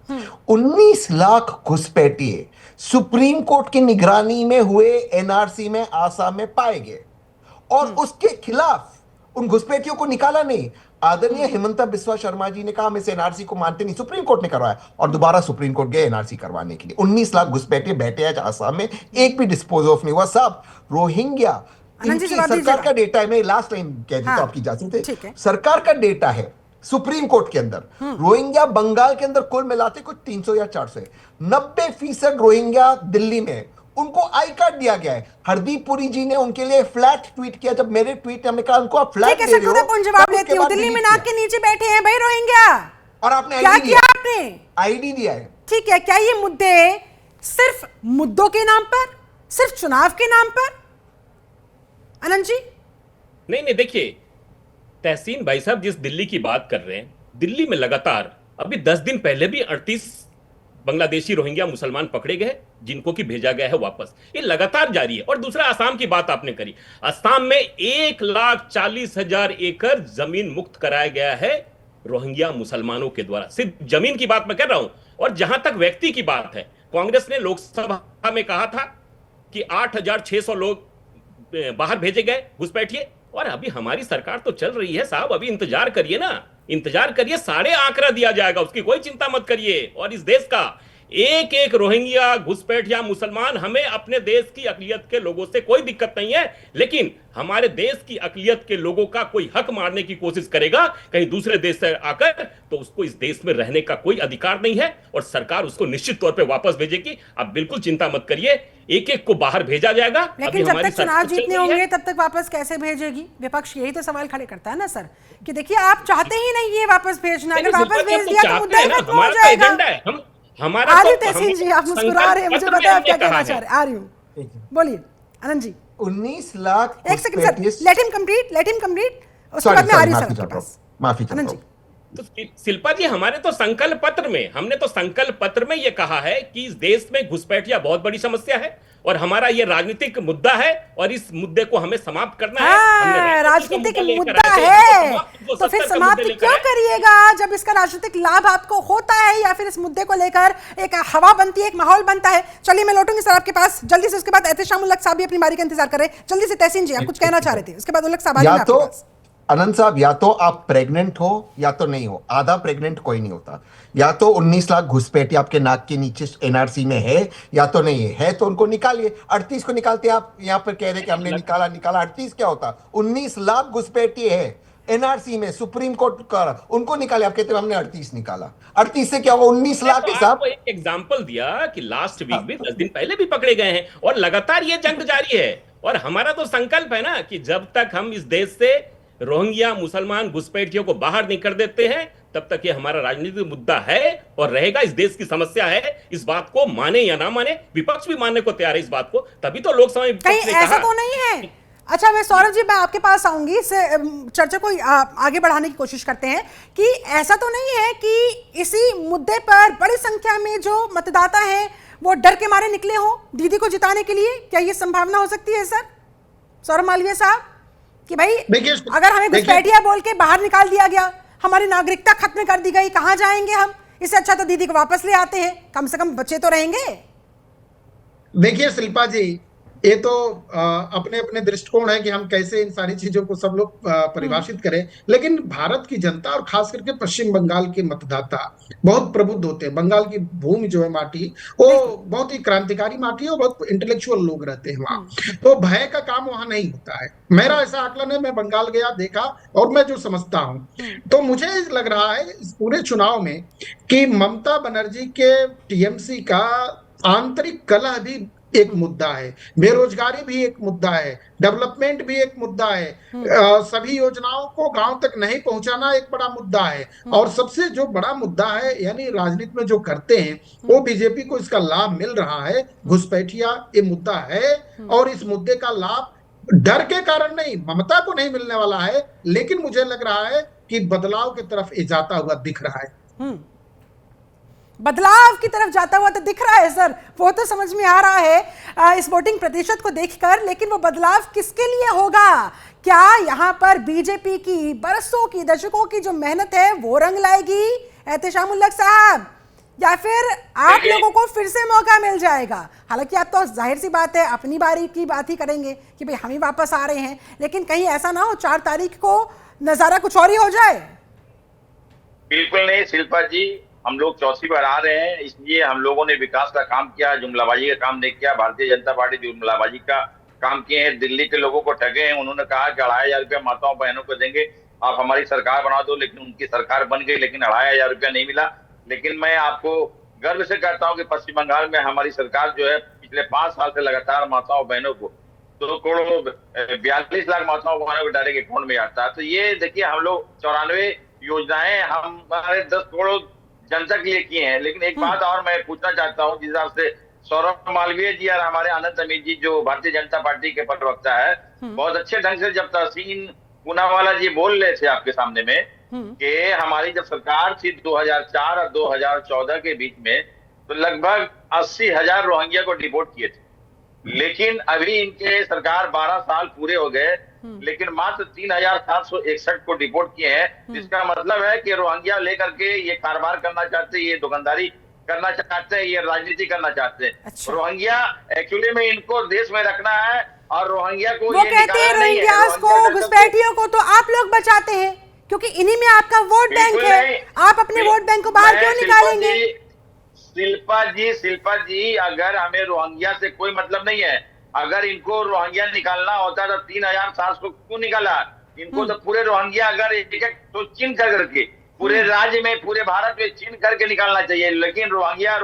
19 लाख घुसपैठिए सुप्रीम कोर्ट की निगरानी में हुए एनआरसी में आसाम में पाए गए और उसके खिलाफ उन घुसपैठियों को निकाला नहीं। आदरणीय हिमंता बिस्वा शर्मा जी ने कहा हम इस एनआरसी को मानते नहीं, सुप्रीम कोर्ट ने करवाया और दोबारा सुप्रीम कोर्ट गए एनआरसी करवाने के लिए। 19 लाख घुसपैठिए बैठे आज आसाम में, एक भी डिस्पोज ऑफ नहीं हुआ। साहब रोहिंग्या, इनकी सरकार का डेटा है, मैं लास्ट टाइम कह देता हूं, आपकी इजाजत है, सरकार का डेटा है सुप्रीम कोर्ट के अंदर। रोहिंग्या बंगाल के अंदर कुल मिलाते कुछ 300 या 400 है। 90% रोहिंग्या दिल्ली में, उनको आई कार्ड दिया गया है। हरदीप पुरी जी ने उनके लिए फ्लैट ट्वीट किया, जब मेरे ट्वीट हमने कहा उनको आप फ्लैट दे रहे हो, जवाब लेती हूं, दिल्ली में नाक के नीचे बैठे हैं भाई रोहिंग्या, और आपने क्या किया? आपने आईडी दिया है। ठीक है, क्या ये मुद्दे सिर्फ मुद्दों के नाम पर, सिर्फ चुनाव के नाम पर? आनंद जी नहीं, देखिए तहसीन भाई साहब जिस दिल्ली की बात कर रहे हैं, दिल्ली में लगातार अभी 10 दिन पहले भी 38 बांग्लादेशी रोहिंग्या मुसलमान पकड़े गए, जिनको की भेजा गया है वापस। ये लगातार जारी है। और दूसरा, आसाम की बात आपने करी, आसाम में 1,40,000 एकड़ जमीन मुक्त कराया गया है रोहिंग्या मुसलमानों के द्वारा। सिर्फ जमीन की बात मैं कर रहा हूं। और जहां तक व्यक्ति की बात है, कांग्रेस ने लोकसभा में कहा था कि 8,600 लोग बाहर भेजे गए घुसपैठिए, और अभी हमारी सरकार तो चल रही है साहब, अभी इंतजार करिए ना, इंतजार करिए, सारे आंकड़ा दिया जाएगा, उसकी कोई चिंता मत करिए। और इस देश का एक एक रोहिंग्या घुसपैठिया मुसलमान, हमें अपने देश की अकलियत के लोगों से कोई दिक्कत नहीं है, लेकिन हमारे देश की अकलियत के लोगों का कोई हक मारने की कोशिश करेगा कहीं दूसरे देश से आकर, तो उसको इस देश में रहने का कोई अधिकार नहीं है, और सरकार उसको निश्चित तौर पे वापस भेजेगी। आप बिल्कुल चिंता मत करिए, एक एक को बाहर भेजा जाएगा। लेकिन जब तक चुनाव जीतने होंगे तब तक वापस कैसे भेजेगी? विपक्ष यही तो सवाल खड़े करता है ना सर, कि देखिए आप चाहते ही नहीं ये वापस भेजना, अगर वापस भेज दिया तो मुद्दा खत्म हो जाएगा। हमारा तहसीन जी आप मुस्कुरा रहे हैं, मुझे पता है आप क्या कहना चाह रहे हैं। आ रही हूं, बोलिए आनंद जी। 19 लाख, एक second sir, let him complete, उसके बाद मैं आ रही हूं सर आपके पास। माफी चाहता हूं। तो शिल्पा जी, हमारे तो संकल्प पत्र में, हमने तो संकल्प पत्र में यह कहा है कि इस देश में घुसपैठिया बहुत बड़ी समस्या है और हमारा यह राजनीतिक मुद्दा है, और इस मुद्दे को हमें समाप्त करना है। राजनीतिक मुद्दा है तो फिर समाप्त क्यों करिएगा? जब इसका राजनीतिक लाभ आपको होता है या फिर इस मुद्दे को लेकर एक हवा बनती है, एक माहौल बनता है। चलिए मैं लौटूंगी सर आपके पास जल्दी से, उसके बाद एहतेशाम उल हक साहब भी अपनी बारी का इंतजार कर रहे हैं। जल्दी से तहसीन जी, आप कुछ कहना चाह रहे थे, उसके बाद उल हक साहब आ जाएंगे। अनंत साहब, या तो आप प्रेग्नेंट हो या तो नहीं हो, आधा प्रेग्नेंट कोई नहीं होता। या तो 19 लाख घुसपैठिए आपके नाक के नीचे एनआरसी में है या तो नहीं है तो उनको निकालिए। 38 को निकालते, आप यहाँ पर कह रहे कि हमने निकाला 38 क्या होता? 19 लाख घुसपैठिए है एनआरसी में, सुप्रीम कोर्ट का, उनको निकाले। आप कहते हैं हमने 38 निकाला, 38 से क्या होगा? 19 लाख के साथ। एक एग्जाम्पल दिया कि लास्ट वीक भी 10 दिन पहले भी पकड़े गए हैं, और लगातार ये जंग जारी है। और हमारा तो संकल्प है ना कि जब तक हम इस देश से रोहिंग्या मुसलमान घुसपैठियों को बाहर नहीं कर देते हैं, तब तक ये हमारा राजनीतिक मुद्दा है और रहेगा, इस देश की समस्या है। इस बात को माने या ना माने, विपक्ष भी मानने को तैयार है इस बात को, तभी तो लोकसभा में कहीं ऐसा तो नहीं है अच्छा, मैं सौरभ जी, मैं आपके पास आऊंगी। इस चर्चा को आगे बढ़ाने की कोशिश करते हैं कि ऐसा तो नहीं है कि इसी मुद्दे पर बड़ी संख्या में जो मतदाता हैं वो डर के मारे निकले हों दीदी को जिताने के लिए? क्या ये संभावना हो सकती है सर, सौरभ मालवीय साहब, कि भाई अगर हमें घुसपैठिया बोल के बाहर निकाल दिया गया, हमारी नागरिकता खत्म कर दी गई, कहां जाएंगे हम? इससे अच्छा तो दीदी को वापस ले आते हैं, कम से कम बच्चे तो रहेंगे। देखिए शिल्पा जी, ये तो अपने अपने दृष्टिकोण है कि हम कैसे इन सारी चीजों को सब लोग परिभाषित करें, लेकिन भारत की जनता और खास करके पश्चिम बंगाल के मतदाता बहुत प्रबुद्ध होते हैं। बंगाल की भूमि जो है, माटी, वो बहुत ही क्रांतिकारी माटी है और बहुत इंटेलेक्चुअल लोग रहते हैं वहां, तो भय का काम वहां नहीं होता है। मेरा ऐसा आकलन है, मैं बंगाल गया, देखा, और मैं जो समझता हूं, तो मुझे लग रहा है इस पूरे चुनाव में कि ममता बनर्जी के टीएमसी का आंतरिक कलह भी एक मुद्दा है, बेरोजगारी भी एक मुद्दा है, डेवलपमेंट भी एक मुद्दा है, सभी योजनाओं को गांव तक नहीं पहुंचाना एक बड़ा मुद्दा है, और सबसे जो बड़ा मुद्दा है, यानी राजनीति में जो करते हैं वो बीजेपी को इसका लाभ मिल रहा है, घुसपैठिया ये मुद्दा है, और इस मुद्दे का लाभ डर के कारण नहीं, ममता को नहीं मिलने वाला है, लेकिन मुझे लग रहा है कि बदलाव की तरफ ये जाता हुआ दिख रहा है। बदलाव की तरफ जाता हुआ तो दिख रहा है सर, वो तो समझ में आ रहा है इस वोटिंग प्रतिशत को देखकर, लेकिन वो बदलाव किसके लिए होगा? क्या यहाँ पर बीजेपी की बरसों की, दशकों की जो मेहनत है वो रंग लाएगी एहतेशाम उल हक साहब, या फिर आप लोगों को फिर से मौका मिल जाएगा? हालांकि आप तो जाहिर सी बात है अपनी बारी की बात ही करेंगे कि भाई हम ही वापस आ रहे हैं, लेकिन कहीं ऐसा ना हो 4 तारीख को नजारा कुछ और ही हो जाए। बिल्कुल नहीं शिल्पा जी, हम लोग चौथी बार आ रहे हैं, इसलिए हम लोगों ने विकास का काम किया, जुमलाबाजी का काम नहीं किया। भारतीय जनता पार्टी जुमलाबाजी का काम किए हैं, दिल्ली के लोगों को ठगे हैं। उन्होंने कहा कि 2,500 रुपया माताओं बहनों को देंगे, आप हमारी सरकार बना दो, लेकिन उनकी सरकार बन गई, लेकिन 2,500 रुपया नहीं मिला। लेकिन मैं आपको गर्व से कहता हूँ कि पश्चिम बंगाल में हमारी सरकार जो है पिछले 5 साल से लगातार माताओं बहनों को 2,42 लाख माताओं बहनों को डायरेक्ट अकाउंट में आता है। तो ये देखिए, हम लोग 94 योजनाएं हमारे 10 करोड़ जनता के लिए किए हैं। लेकिन एक बात और मैं पूछना चाहता हूँ, जिस हिसाब से सौरभ मालवीय जी और हमारे आनंद अमीर जी जो भारतीय जनता पार्टी के प्रवक्ता है, बहुत अच्छे ढंग से जब तहसीन पूनावाला जी बोल रहे थे आपके सामने में कि हमारी जब सरकार थी 2004 और 2014 के बीच में, तो लगभग 80,000 रोहिंग्या को डिपोर्ट किए थे। लेकिन अभी इनके सरकार 12 साल पूरे हो गए, लेकिन मात्र 3,761 को डिपोर्ट किए हैं। इसका मतलब है कि रोहिंग्या लेकर के ये कारोबार करना चाहते हैं, ये दुकानदारी करना चाहते हैं, ये राजनीति करना चाहते हैं। अच्छा। रोहिंग्या एक्चुअली में इनको देश में रखना है, और रोहिंग्या को वो कहते हैं रोहिंग्यास को, घुसपैठियों को तो आप लोग बचाते हैं, क्योंकि इन्हीं में आपका वोट बैंक है। आप अपने वोट बैंक को बाहर क्यों निकालेंगे? शिल्पा जी, अगर हमें रोहिंग्या से कोई मतलब नहीं है, अगर इनको रोहिंग्या निकालना होता तो 3,700 क्यों निकाला? इनको तो पूरे रोहिंग्या अगर एक तो चिन्ह करके पूरे राज्य में, पूरे भारत में चिन्ह करके निकालना चाहिए। लेकिन रोहिंग्या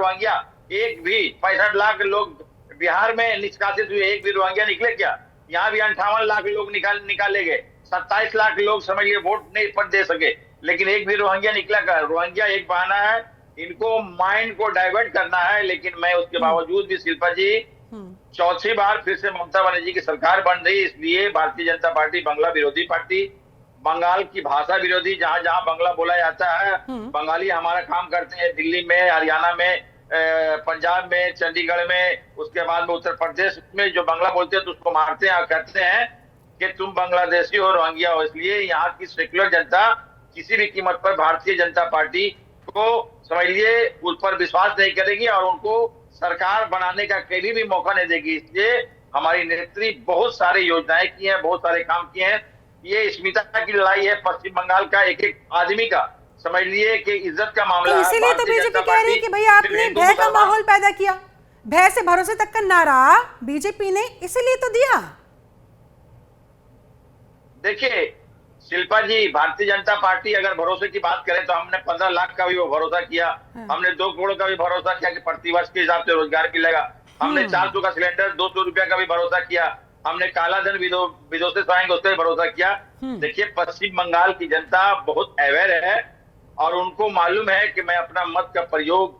एक भी 65 लाख लोग बिहार में निष्कासित हुए, एक भी रोहिंग्या निकले क्या? यहाँ भी 58 लाख लोग निकाले गए, 27 लाख लोग समझ लिए वोट नहीं पर दे सके, लेकिन एक भी रोहिंग्या निकला का? रोहिंग्या एक बहाना है, इनको माइंड को डाइवर्ट करना है। लेकिन मैं उसके बावजूद भी शिल्पा जी, चौथी बार फिर से ममता बनर्जी की सरकार बन रही, इसलिए भारतीय जनता पार्टी बांग्ला विरोधी पार्टी, बंगाल की भाषा विरोधी, जहां जहां बांग्ला बोला जाता है बंगाली हमारा काम करते हैं, दिल्ली में, हरियाणा में, पंजाब में, चंडीगढ़ में, उसके बाद में उत्तर प्रदेश में जो बांग्ला बोलते हैं तो उसको मारते हैं और कहते हैं कि तुम बांग्लादेशी हो, रोहिंग्या हो। इसलिए यहाँ की सेक्युलर जनता किसी भी कीमत पर भारतीय जनता पार्टी को समझिए उस पर विश्वास नहीं करेगी और उनको सरकार बनाने का कभी भी मौका नहीं देगी। इसलिए हमारी नेत्री बहुत सारे योजनाएं की हैं, बहुत सारे काम किए हैं। ये स्मिता की लड़ाई है पश्चिम बंगाल का एक एक आदमी का, समझ लिए कि इज्जत का मामला तो इसीलिए तो बीजेपी कह रही है कि भाई आपने भय का माहौल पैदा किया, भय से भरोसे तक का नारा बीजेपी ने इसीलिए तो दिया। देखिए शिल्पा जी, भारतीय जनता पार्टी अगर भरोसे की बात करें तो हमने 15 लाख का भी वो भरोसा किया, हमने 2 करोड़ का भी भरोसा किया कि प्रतिवर्ष के हिसाब से रोजगार मिलेगा, हमने 400 का सिलेंडर 200 रुपया का भी भरोसा किया, हमने काला धन विदोषित आएंगे उसका भी भरोसा किया। देखिए पश्चिम बंगाल की जनता बहुत अवेयर है और उनको मालूम है कि मैं अपना मत का प्रयोग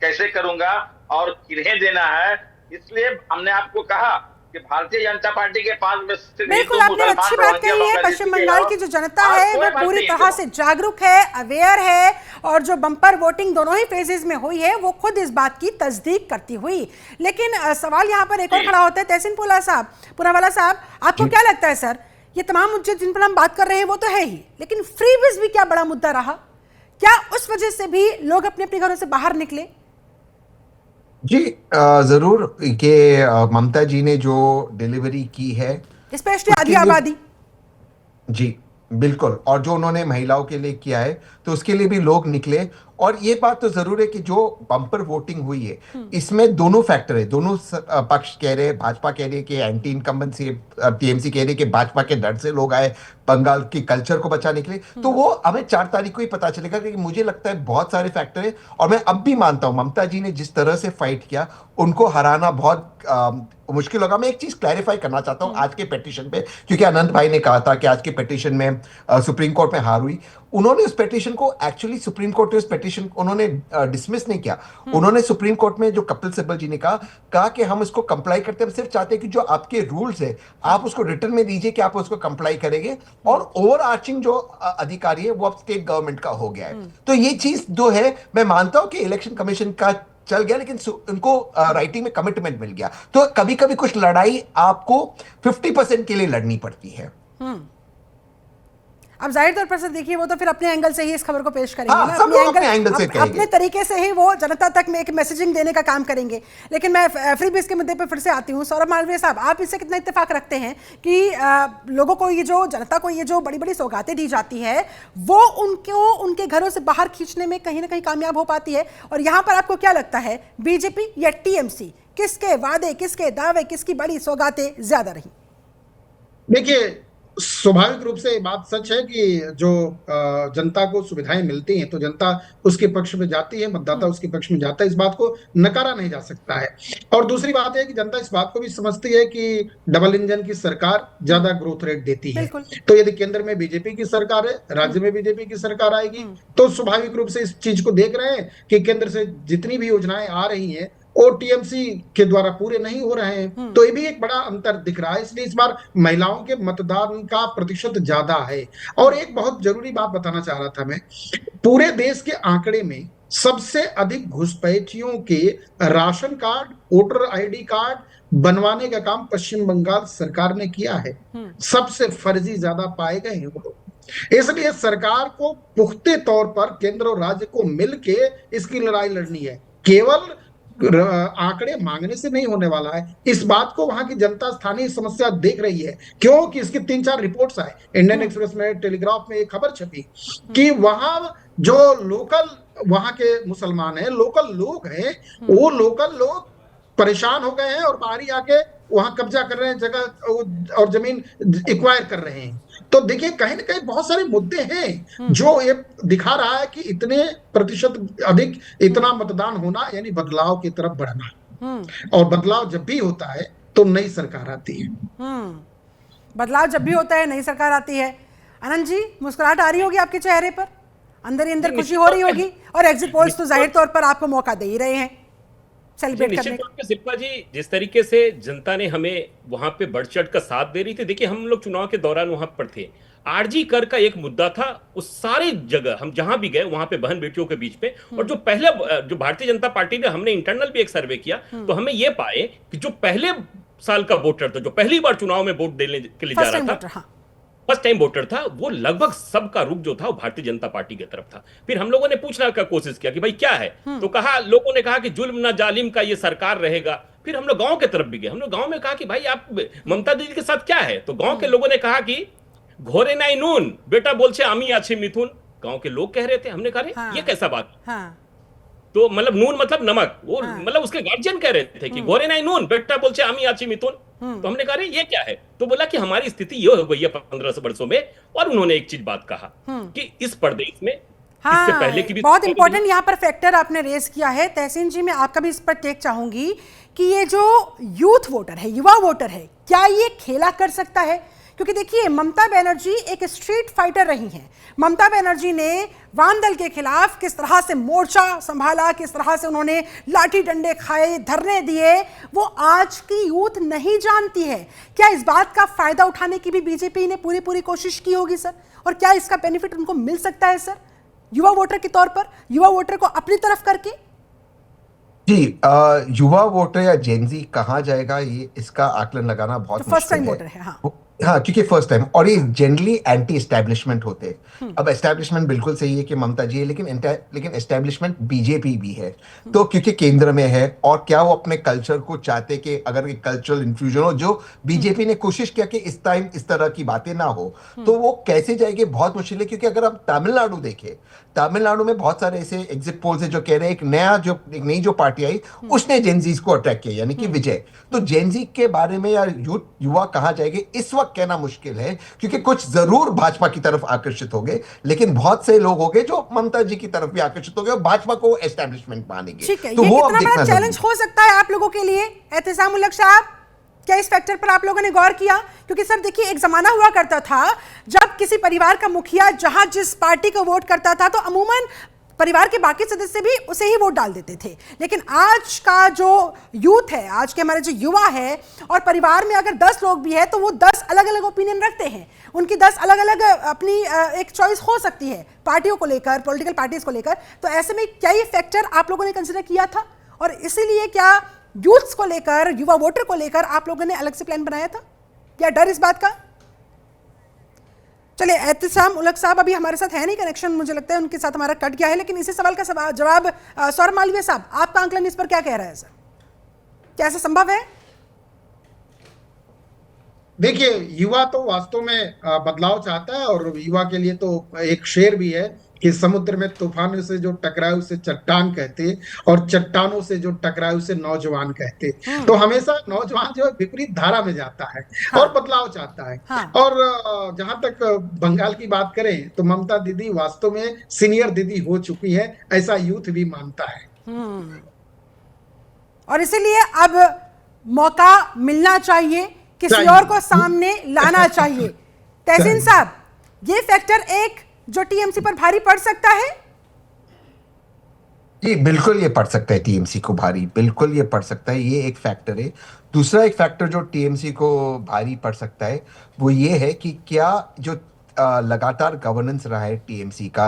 कैसे करूंगा और किन्हें देना है। इसलिए हमने आपको कहा कि भारतीय जनता पार्टी के पास में सिर्फ बिल्कुल, हिंदू, आपने मुसलमान, अच्छी बात रोहिंग्या, कही है। बांग्लादेशी पश्चिम के बंगाल अलावा की जो जनता और है कोई वो बात पूरी नहीं है। तरह से जागरूक है, अवेयर है, और जो बम्पर वोटिंग दोनों ही फेजेस में हुई है वो खुद इस बात की तस्दीक करती हुई। लेकिन सवाल यहाँ पर एक और खड़ा होता है, तहसीन पूनावाला साहब, आपको क्या लगता है सर, ये तमाम मुद्दे जिन पर हम बात कर रहे हैं वो तो है ही, लेकिन फ्रीबीज भी क्या बड़ा मुद्दा रहा? क्या उस वजह से भी लोग अपने अपने घरों से बाहर निकले? जी जरूर कि ममता जी ने जो डिलीवरी की है स्पेशली आधी उसके लिए आबादी। जी बिल्कुल, और जो उन्होंने महिलाओं के लिए किया है तो उसके लिए भी लोग निकले। और ये बात तो जरूर है कि जो बम्पर वोटिंग हुई है इसमें दोनों फैक्टर है, दोनों पक्ष कह रहे हैं, भाजपा कह रही है कि एंटी इनकम्बेंसी, टीएमसी कह रही है कि भाजपा के डर से लोग आए बंगाल की कल्चर को बचाने के लिए। तो वो हमें 4 तारीख को ही पता चलेगा, क्योंकि मुझे लगता है बहुत सारे फैक्टर है। और मैं अब भी मानता हूं ममता जी ने जिस तरह से फाइट किया उनको हराना बहुत मुश्किल होगा। मैं एक चीज क्लैरिफाई करना चाहता हूं आज के पिटीशन पे, क्योंकि अनंत भाई ने कहा था कि आज के पिटीशन में सुप्रीम कोर्ट में हार हुई। उन्होंने उस पिटीशन को एक्चुअली सुप्रीम कोर्ट ने उस पिटीशन उन्होंने डिसमिस नहीं किया। उन्होंने सुप्रीम कोर्ट में जो कपिल सिब्बल जी ने कहा कि हम इसको कंप्लाई करते हैं, हम सिर्फ चाहते हैं कि जो आपके रूल्स है आप उसको रिटर्न में दीजिए कि आप उसको कंप्लाई करेंगे, और ओवर आर्चिंग जो अधिकारी है वो अब स्टेट गवर्नमेंट का हो गया है। तो ये चीज जो है मैं मानता हूं कि इलेक्शन कमीशन का चल गया, लेकिन उनको राइटिंग में कमिटमेंट मिल गया। तो कभी कभी कुछ लड़ाई आपको 50% के लिए लड़नी पड़ती है। अब जाहिर तौर पर से देखिए वो तो फिर अपने एंगल से ही इस खबर को पेश करेंगे ना, सब लोग अपने एंगल से कहेंगे, अपने तरीके से ही वो जनता तक में एक मैसेजिंग देने का काम करेंगे। लेकिन मैं फ्रीबीज के मुद्दे पर फिर से आती हूँ। सौरभ मालवीय साहब, आप इससे कितना इत्तेफाक रखते हैं कि लोगों को ये जो जनता को ये जो बड़ी बड़ी सौगातें दी जाती है वो उनको उनके घरों से बाहर खींचने में कहीं ना कहीं कामयाब हो पाती है? और यहाँ पर आपको क्या लगता है, बीजेपी या टीएमसी, किसके वादे, किसके दावे, किसकी बड़ी सौगातें ज्यादा रही? देखिए, स्वाभाविक रूप से ये बात सच है कि जो जनता को सुविधाएं मिलती हैं तो जनता उसके पक्ष में जाती है, मतदाता उसके पक्ष में जाता है, इस बात को नकारा नहीं जा सकता है। और दूसरी बात है कि जनता इस बात को भी समझती है कि डबल इंजन की सरकार ज्यादा ग्रोथ रेट देती है। तो यदि केंद्र में बीजेपी की सरकार है, राज्य में बीजेपी की सरकार आएगी, तो स्वाभाविक रूप से इस चीज को देख रहे हैं कि केंद्र से जितनी भी योजनाएं आ रही हैं वो टीएमसी के द्वारा पूरे नहीं हो रहे हैं। तो ये भी एक बड़ा अंतर दिख रहा है। इसलिए इस बार महिलाओं के मतदान का प्रतिशत ज्यादा है। और एक बहुत जरूरी बात बताना चाह रहा था मैं, पूरे देश के आंकड़े में सबसे अधिक घुसपैठियों के ration card, voter ID card बनवाने का काम पश्चिम बंगाल सरकार ने किया है। सबसे फर्जी ज्यादा पाए गए हैं वो लोग। इसलिए सरकार को पुख्ते तौर पर केंद्र और राज्य को मिलके इसकी लड़ाई लड़नी है। केवल आंकड़े मांगने से नहीं होने वाला है। इस बात को वहां की जनता स्थानीय समस्या देख रही है, क्योंकि इसकी 3-4 रिपोर्ट्स आए। इंडियन एक्सप्रेस में, टेलीग्राफ में एक खबर छपी कि वहां जो लोकल वहां के मुसलमान हैं, लोकल लोग हैं, वो लोकल लोग परेशान हो गए हैं और बाहरी आके वहां कब्जा कर रहे हैं, जगह और जमीन एक्वायर कर रहे हैं। तो देखिए, कहीं ना कहीं बहुत सारे मुद्दे हैं जो ये दिखा रहा है कि इतने प्रतिशत अधिक इतना मतदान होना यानी बदलाव की तरफ बढ़ना। और बदलाव जब भी होता है तो नई सरकार आती है। बदलाव जब भी होता है नई सरकार आती है। आनंद जी, मुस्कुराहट आ रही होगी आपके चेहरे पर, अंदर ही अंदर खुशी हो रही होगी, और एग्जिट पोल्स तो जाहिर तौर पर आपको मौका दे ही रहे हैं सेलिब्रेट करने का। शिल्पा जी, जिस तरीके से जनता ने हमें वहां पे बढ़ चढ़ कर साथ दे रही थी, देखिए हम लोग चुनाव के दौरान वहां पर थे, आरजी कर का एक मुद्दा था, उस सारे जगह हम जहां भी गए वहां पे बहन बेटियों के बीच में। और जो पहले जो भारतीय जनता पार्टी ने, हमने इंटरनल भी एक सर्वे किया तो हमें ये पाए कि जो पहले साल का वोटर था, जो पहली बार चुनाव में वोट देने के लिए जा रहा था, फर्स्ट टाइम वोटर था, वो लगभग सबका रुख जो था वो भारतीय जनता पार्टी की तरफ था। फिर हम लोगों ने पूछने का कोशिश किया कि भाई क्या है, तो कहा, लोगों ने कहा कि जुल्म न जालिम का ये सरकार रहेगा। फिर हम लोग गांव के तरफ भी गए, हम लोग गांव में कहा कि भाई आप ममता दीदी के साथ क्या है, तो गांव के लोगों ने कहा कि घोरे नाई नून बेटा बोलছে আমি আছি मिथुन। गांव के लोग कह रहे थे, हमने कहा ये कैसा बात, तो मतलब नून मतलब नमक, वो मतलब उसके गार्जियन कह रहे थे कि घोरे नाई नून बेटा बोलছে আমি আছি मिथुन। तो हमने कहा ये क्या है, तो बोला कि हमारी स्थिति ये हो गई है 15 वर्षों में। और उन्होंने एक चीज बात कहा कि इस प्रदेश में इससे पहले की भी बहुत इंपॉर्टेंट यहाँ पर फैक्टर आपने रेज किया है। तहसीन जी, मैं आपका भी इस पर टेक चाहूंगी कि ये जो यूथ वोटर है, युवा वोटर है, क्या ये खेला कर सकता है? क्योंकि देखिए ममता बनर्जी एक स्ट्रीट फाइटर रही हैं। ममता बनर्जी ने वाम दल के खिलाफ किस तरह से मोर्चा संभाला, किस तरह से उन्होंने लाठी डंडे खाए, धरने दिए, वो आज की यूथ नहीं जानती है। क्या इस बात का फायदा उठाने की भी बीजेपी ने पूरी कोशिश की होगी सर? और क्या इसका बेनिफिट उनको मिल सकता है सर, युवा वोटर के तौर पर, युवा वोटर को अपनी तरफ करके? जी, युवा वोटर या जेनजी कहाँ जाएगा, ये इसका आकलन लगाना बहुत फर्स्ट टाइम मुश्किल वोटर है। हाँ, हाँ, क्योंकि फर्स्ट टाइम, और ये जनरली एंटी एस्टेब्लिशमेंट होते हैं। अब एस्टेब्लिशमेंट बिल्कुल सही है कि ममता जी है, लेकिन एस्टेब्लिशमेंट बीजेपी भी है, तो क्योंकि केंद्र में है, और क्या वो अपने कल्चर को चाहते कि अगर एक कल्चरल इन्फ्यूजन हो, जो बीजेपी ने कोशिश किया कि इस टाइम इस तरह की बातें ना हो, तो वो कैसे जाएगी, बहुत मुश्किल है। क्योंकि अगर आप तमिलनाडु देखें, तमिलनाडु में बहुत सारे ऐसे एग्जिट पोल्स है जो कह रहे हैं एक नई जो पार्टी आई उसने जेनजीज को अट्रैक्ट किया, यानी कि विजय। तो जेनजी के बारे में या युवा कहाँ जाएंगे इस वक्त कहना मुश्किल है, क्योंकि कुछ जरूर भाजपा की तरफ आकर्षित हो गए, लेकिन बहुत से लोग हो गए जो ममता जी की तरफ भी आकर्षित हो गए और भाजपा को एस्टेब्लिशमेंट मानेंगे। ठीक है, तो ये वो कितना बड़ा चैलेंज हो सकता है आप लोगों के लिए? एहतिसाम उलग साहब, क्या इस फैक्टर पर आप लोगों ने गौर किया? क्योंकि सर देखिए, एक जमाना हुआ करता था जब किसी परिवार का मुखिया जहां जिस पार्टी को वोट करता था तो अमूमन परिवार के बाकी सदस्य भी उसे ही वोट डाल देते थे। लेकिन आज का जो यूथ है, आज के हमारे जो युवा है, और परिवार में अगर 10 लोग भी है तो वो 10 अलग अलग ओपिनियन रखते हैं, उनकी 10 अलग अलग अपनी एक चॉइस हो सकती है पार्टियों को लेकर, पॉलिटिकल पार्टीज को लेकर। तो ऐसे में क्या ये फैक्टर आप लोगों ने कंसिडर किया था, और इसीलिए क्या यूथ्स को लेकर, युवा वोटर को लेकर आप लोगों ने अलग से प्लान बनाया था? क्या डर इस बात का? चलिए, एहतिसाम उलग साहब अभी हमारे साथ है नहीं, कनेक्शन मुझे लगता है उनके साथ हमारा कट गया है, लेकिन इसी सवाल का जवाब सौरभ मालवीय साहब, आपका आंकलन इस पर क्या कह रहा है सर? क्या ऐसा संभव है? देखिए, युवा तो वास्तव में बदलाव चाहता है, और युवा के लिए तो एक शेर भी है कि समुद्र में तूफानों से जो टकराए उसे चट्टान कहते, और चट्टानों से जो टकराए उसे नौजवान कहते। तो हमेशा नौजवान जो है विपरीत धारा में जाता है। हाँ। और बदलाव चाहता है। हाँ। और जहां तक बंगाल की बात करें तो ममता दीदी वास्तव में सीनियर दीदी हो चुकी है, ऐसा यूथ भी मानता है। और इसीलिए अब मौका मिलना चाहिए, किसी और को सामने लाना चाहिए। तहसीन साहब, ये फैक्टर एक जो टीएमसी पर भारी पड़ सकता है? जी बिल्कुल, ये पड़ सकता है टीएमसी को भारी, बिल्कुल ये पड़ सकता है, ये एक फैक्टर है। दूसरा एक फैक्टर जो टीएमसी को भारी पड़ सकता है वो ये है कि क्या जो लगातार गवर्नेंस रहा है टीएमसी का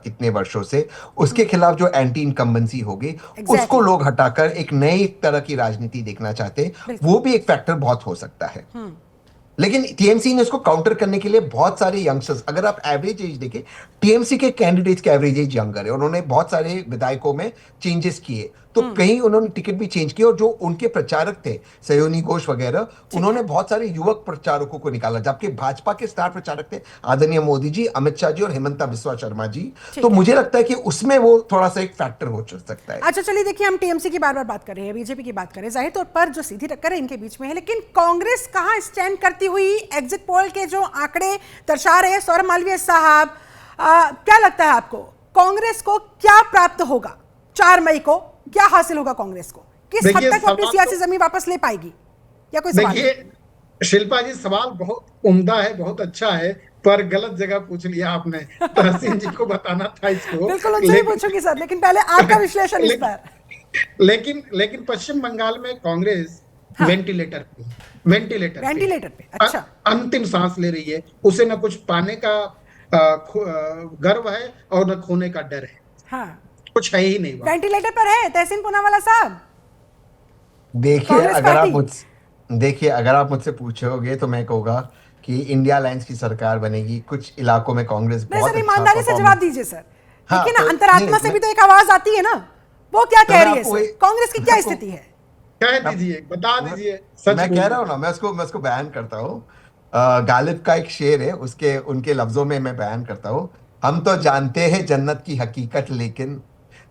इतने वर्षों से, उसके खिलाफ जो एंटी इनकम्बेंसी होगी, उसको लोग हटाकर एक नई तरह की राजनीति देखना चाहते हैं, वो भी एक फैक्टर बहुत हो सकता है। लेकिन टीएमसी ने उसको काउंटर करने के लिए बहुत सारे यंगस्टर्स, अगर आप एवरेज एज देखें, टीएमसी के कैंडिडेट्स के एवरेज एज यंगर है, उन्होंने बहुत सारे विधायकों में चेंजेस किए, तो कहीं उन्होंने टिकट भी चेंज किया, और जो उनके प्रचारक थे सयोनी घोष वगैरह, उन्होंने बहुत सारे युवक प्रचारकों को निकाला, जबकि भाजपा के स्टार प्रचारक थे आदरणीय मोदी जी, अमित शाह जी और हेमंता बिस्वा शर्मा जी। तो मुझे लगता है कि उसमें वो थोड़ा सा एक फैक्टर हो सकता है। अच्छा चलिए, देखिए हम टीएमसी की बार बार बात कर रहे हैं, बीजेपी की बात कर रहे हैं, जाहिर तौर पर जो सीधी टक्कर है इनके बीच में है, लेकिन कांग्रेस कहां स्टैंड करती हुई एग्जिट पोल के जो आंकड़े दर्शा रहे हैं? सौरभ मालवीय साहब, क्या लगता है आपको, कांग्रेस को क्या प्राप्त होगा 4 मई को? क्या हासिल होगा कांग्रेस को? किस हद तक वो अपनी सियासी जमीन वापस ले पाएगी, या कोई सवाल? देखिए शिल्पा जी, सवाल बहुत उम्दा है, बहुत अच्छा है, पर गलत जगह पूछ लिया आपने। तहसीन जी को बताना था इसको। बिल्कुल उनसे ही पूछूंगी सर, लेकिन पहले आपका विश्लेषण इस पर। लेकिन पश्चिम बंगाल में कांग्रेस वेंटिलेटर पे अच्छा अंतिम सांस ले रही है। उसे न कुछ पाने का गर्व है और न खोने का डर है। हाँ, कुछ है ही नहीं। वेंटिलेटर पर है तहसीन पूनावाला साहब। देखिए, अगर आप मुझसे पूछोगे तो मैं कहूँगा कि इंडिया अलायंस की सरकार बनेगी। कुछ इलाकों में कांग्रेस बहुत अच्छा, ईमानदारी से जवाब दीजिए सर। देखिए ना, अंतरात्मा से भी तो एक आवाज आती है ना, वो क्या कह रही है सर? कांग्रेस की क्या स्थिति है? कह दीजिए, बता दीजिए। मैं कह रहा हूँ ना, मैं उसको बयान करता हूँ। गालिब का एक शेर है, उनके लफ्जों में मैं बयान करता हूँ। हम तो जानते हैं जन्नत की हकीकत, लेकिन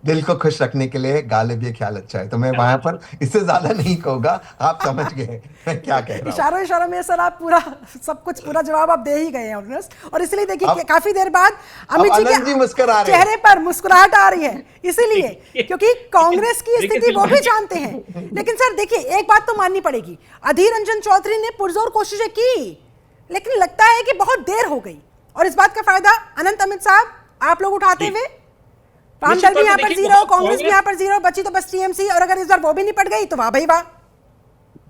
दिल को खुश रखने के लिए गालिब ये ख्याल अच्छा है। तो मैं वहां पर इससे ज्यादा नहीं कहूंगा, आप समझ गए मैं क्या कह रहा हूं। इशारों में सर आप पूरा जवाब आप दे ही गए हैं। और इसलिए देखिए, काफी देर बाद अमित जी के चेहरे पर मुस्कुराहट आ रही है, इसीलिए क्योंकि कांग्रेस की स्थिति वो भी जानते हैं। लेकिन सर देखिए, एक बात तो माननी पड़ेगी, अधीर रंजन चौधरी ने पुरजोर कोशिशें की लेकिन लगता है कि बहुत देर हो गई और इस बात का फायदा अनंत अमित साहब आप लोग उठाते हुए। वाम दल भी यहाँ पर जीरो, कांग्रेस भी यहाँ पर जीरो, बची तो बस टीएमसी, और अगर इस बार वो भी निपट गई तो वाह भाई वाह।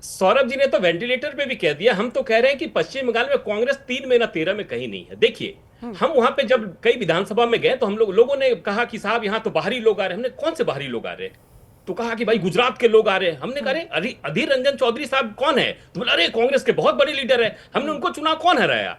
सौरभ जी ने तो वेंटिलेटर पे भी कह दिया। हम तो कह रहे हैं कि पश्चिम बंगाल में कांग्रेस 3 में ना 13 में कहीं नहीं है। देखिए, हम वहां पे जब कई विधानसभा में गए तो हम लोगों ने कहा कि साहब यहाँ तो बाहरी लोग आ रहे हैं। हमने कौन से बाहरी लोग आ रहे हैं? तो कहा कि भाई गुजरात के लोग आ रहे हैं। हमने कहा अरे अधीर रंजन चौधरी साहब कौन है? तो बोला अरे कांग्रेस के बहुत बड़े लीडर है, हमने उनको चुना, कौन हराया?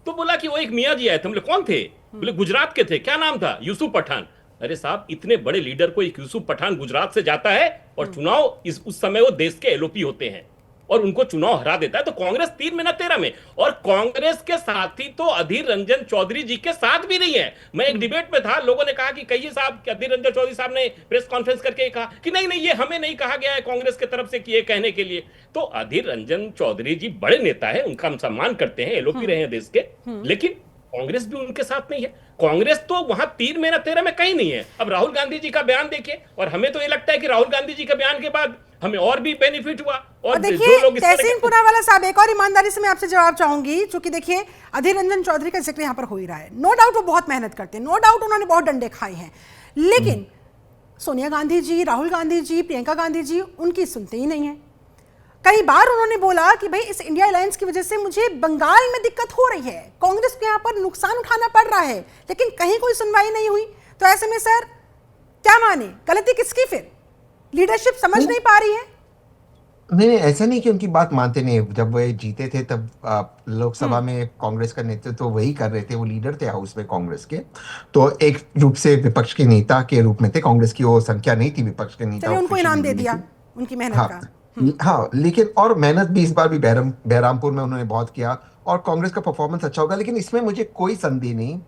तो बोला कि वो एक मियाँ जी आए थे। हमने कौन थे? बोले गुजरात के थे, क्या नाम था? यूसुफ पठान। अरे साहब, इतने बड़े लीडर को एक यूसुफ पठान गुजरात से जाता है और चुनाव उस समय वो देश के एलओपी होते हैं और उनको चुनाव हरा देता है। तो कांग्रेस 3 में ना 13 में, और कांग्रेस के साथी तो अधीर रंजन चौधरी जी के साथ भी नहीं है। मैं एक डिबेट में था, लोगों ने कहा कि कहिए साहब, अधीर रंजन चौधरी साहब ने प्रेस कॉन्फ्रेंस करके कहा कि नहीं नहीं, ये हमें नहीं कहा गया है कांग्रेस की तरफ से कि ये कहने के लिए। तो अधीर रंजन चौधरी जी बड़े नेता है, उनका हम सम्मान करते हैं, एलओपी रहे हैं देश के, लेकिन कांग्रेस भी उनके साथ नहीं है। कांग्रेस तो वहां 3 में ना 13 में कहीं नहीं है। अब राहुल गांधी जी का बयान देखिए, और हमें तो ये लगता है कि राहुल गांधी जी के बयान के बाद हमें और भी बेनिफिट हुआ। और देखिए तहसीन पुनावाला साहब, एक और ईमानदारी से मैं आपसे जवाब चाहूंगी, क्योंकि देखिए अधीर रंजन चौधरी का जिक्र यहाँ पर हो ही रहा है। नो डाउट वो बहुत मेहनत करते हैं, नो डाउट उन्होंने बहुत डंडे खाए हैं, लेकिन सोनिया गांधी जी, राहुल गांधी जी, प्रियंका गांधी जी उनकी सुनते ही नहीं है। कई बार उन्होंने बोला कि भाई इस इंडिया अलायंस की वजह से मुझे बंगाल में दिक्कत हो रही है, कांग्रेस को यहाँ पर नुकसान उठाना पड़ रहा है, लेकिन कहीं कोई सुनवाई नहीं हुई। तो ऐसे में सर क्या माने, गलती किसकी? फिर लीडरशिप समझ नहीं पा रही है? नहीं, ऐसा नहीं कि उनकी बात मानते नहीं। जब वो जीते थे तब लोकसभा में कांग्रेस का नेतृत्व तो वही कर रहे थे, वो लीडर थे हाउस में कांग्रेस के, तो एक रूप से विपक्ष के नेता के रूप में थे। कांग्रेस की वो संख्या नहीं थी विपक्ष के नेता, उनको इनाम दे दिया उनकी मेहनत हाँ, का। हाँ, लेकिन और मेहनत भी इस बार भी बहरामपुर में उन्होंने बहुत किया और कांग्रेस का परफॉर्मेंस अच्छा होगा। लेकिन इसमें मुझे कोई संदेह नहीं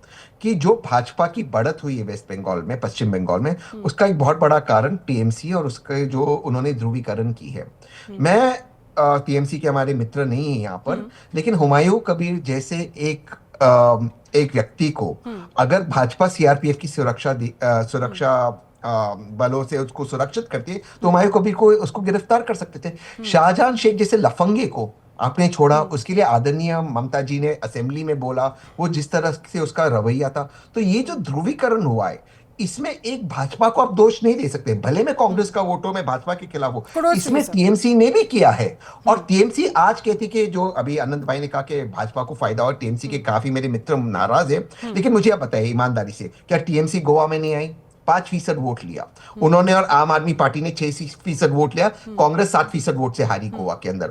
कि जो भाजपा की बढ़त हुई है वेस्ट बंगाल में, पश्चिम बंगाल में, उसका एक बहुत बड़ा कारण टीएमसी और उसके जो उन्होंने ध्रुवीकरण की है। मैं टीएमसी के हमारे मित्र नहीं है यहाँ पर, लेकिन हुमायूं कबीर जैसे एक व्यक्ति को अगर भाजपा सीआरपीएफ की सुरक्षा बलों से उसको सुरक्षित करती है तो हुमायूं कबीर को उसको गिरफ्तार कर सकते थे। शाहजहां शेख जैसे लफंगे को आपने छोड़ा, उसके लिए आदरणीय ममता जी ने असेंबली में बोला, वो जिस तरह से उसका रवैया था। तो ये जो ध्रुवीकरण हुआ है, इसमें एक भाजपा को आप दोष नहीं दे सकते, भले में कांग्रेस का वोटों में भाजपा के खिलाफ हो, इसमें टीएमसी ने भी किया है। और टीएमसी आज कहती कि जो अभी अनंत भाई ने कहा कि भाजपा को फायदा और टीएमसी के काफी मेरे मित्र नाराज है, लेकिन मुझे आप बताइए ईमानदारी से, क्या टीएमसी गोवा में नहीं आई? 5% वोट लिया उन्होंने और आम आदमी पार्टी ने 6% वोट लिया, कांग्रेस 7% वोट से हारी गोवा के अंदर।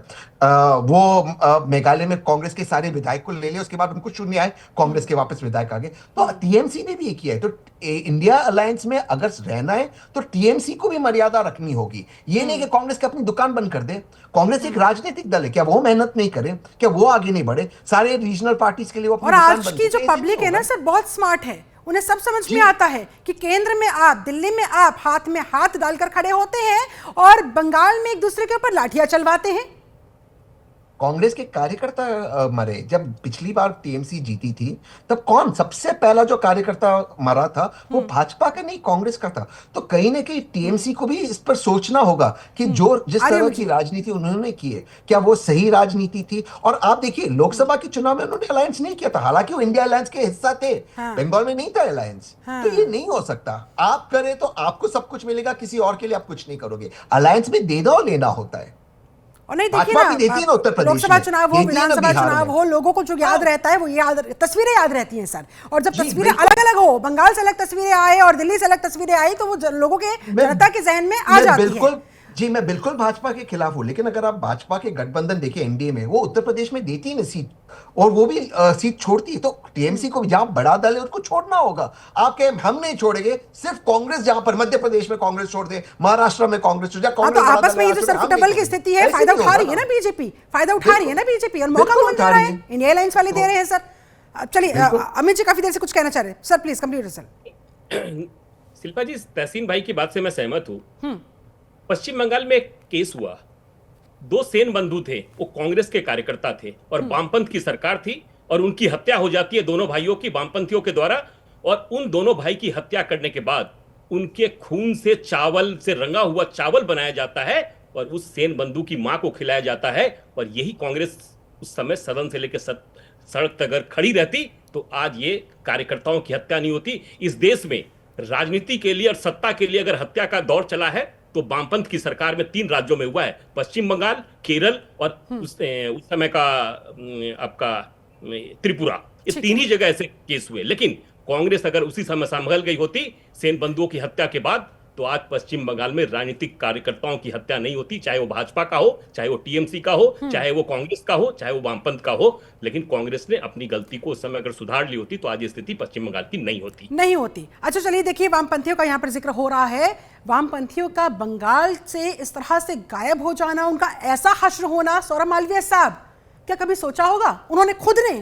वो मेघालय में कांग्रेस के सारे विधायक को ले लिया, उसके बाद उनको शून्य आए, कांग्रेस के वापस विधायक आ गए। तो टीएमसी ने भी ये किया है। तो इंडिया अलायंस में अगर रहना है तो टीएमसी को भी मर्यादा रखनी होगी। ये नहीं कि कांग्रेस की अपनी दुकान बंद कर दे। कांग्रेस एक राजनीतिक दल है, क्या वो मेहनत नहीं करे? क्या वो आगे नहीं बढ़े? सारे रीजनल पार्टीज के लिए वो और आज की जो पब्लिक है ना सर, बहुत स्मार्ट है, उन्हें सब समझ में आता है कि केंद्र में आप, दिल्ली में आप हाथ में हाथ डालकर खड़े होते हैं और बंगाल में एक दूसरे के ऊपर लाठियां चलवाते हैं। कांग्रेस के कार्यकर्ता मरे। जब पिछली बार टीएमसी जीती थी तब कौन सबसे पहला जो कार्यकर्ता मरा था वो भाजपा का नहीं, कांग्रेस का था। तो कहीं ना कहीं टीएमसी को भी इस पर सोचना होगा कि जो जिस तरह की राजनीति उन्होंने की है, क्या वो सही राजनीति थी? और आप देखिए लोकसभा के चुनाव में उन्होंने अलायंस नहीं किया था, हालांकि वो इंडिया अलायंस के हिस्सा थे। बंगाल में नहीं था अलायंस। तो ये नहीं हो सकता। आप करें तो आपको सब कुछ मिलेगा, किसी और के लिए आप कुछ नहीं करोगे। अलायंस में देना और लेना होता है। और नहीं देखिए ना, लोकसभा चुनाव हो, विधानसभा चुनाव हो, लोगों को जो याद रहता है वो तस्वीरें याद रहती हैं सर। और जब तस्वीरें अलग अलग हो, बंगाल से अलग तस्वीरें आए और दिल्ली से अलग तस्वीरें आई, तो वो लोगों के, जनता के जहन में आ जाती है। जी, मैं बिल्कुल भाजपा के खिलाफ हूं, लेकिन अगर आप भाजपा के गठबंधन देखें एनडीए में, वो उत्तर प्रदेश में देती है ना सीट, और वो भी सीट छोड़ती है। तो टीएमसी को जहां बड़ा दल है उसको छोड़ना होगा। आप कहें हम नहीं छोड़ेंगे, सिर्फ कांग्रेस जहां पर मध्य प्रदेश में कांग्रेस छोड़ दे, महाराष्ट्र में कांग्रेस छोड़ दे। तो आपस में ये जो सिर्फ डबल की स्थिति है, फायदा उठा रही है ना बीजेपी, फायदा उठा रही है ना बीजेपी, और मौका कौन दे रहा है? इंडिया अलायंस वाले दे रहे हैं सर। चलिए अमित जी काफी देर से कुछ कहना चाह रहे हैं sir, please complete sir. Shilpa ji, Tehseen भाई की बात से मैं सहमत हूं। पश्चिम बंगाल में एक केस हुआ, 2 सेन बंधु थे, वो कांग्रेस के कार्यकर्ता थे और वामपंथ की सरकार थी, और उनकी हत्या हो जाती है दोनों भाइयों की वामपंथियों के द्वारा। और उन दोनों भाई की हत्या करने के बाद उनके खून से चावल से रंगा हुआ चावल बनाया जाता है और उस सेन बंधु की मां को खिलाया जाता है, और यही कांग्रेस उस समय सदन से लेकर सड़क तक अगर खड़ी रहती तो आज ये कार्यकर्ताओं की हत्या नहीं होती। इस देश में राजनीति के लिए और सत्ता के लिए अगर हत्या का दौर चला है तो वामपंथ की सरकार में 3 राज्यों में हुआ है, पश्चिम बंगाल, केरल और उस समय का आपका त्रिपुरा। ये 3 ही जगह ऐसे केस हुए। लेकिन कांग्रेस अगर उसी समय संभल गई होती सेन बंधुओं की हत्या के बाद, तो आज पश्चिम बंगाल में राजनीतिक कार्यकर्ताओं की हत्या नहीं होती, चाहे वो भाजपा का हो, चाहे वो टीएमसी का हो, चाहे वो कांग्रेस का हो, चाहे वो वामपंथ का हो। लेकिन कांग्रेस ने अपनी गलती को उस समय अगर सुधार ली होती तो आज ये स्थिति पश्चिम बंगाल की नहीं होती। अच्छा चलिए देखिए, वामपंथियों का यहाँ पर जिक्र हो रहा है। वामपंथियों का बंगाल से इस तरह से गायब हो जाना, उनका ऐसा हश्र होना, सौरभ मालवीय साहब क्या कभी सोचा होगा उन्होंने खुद ने?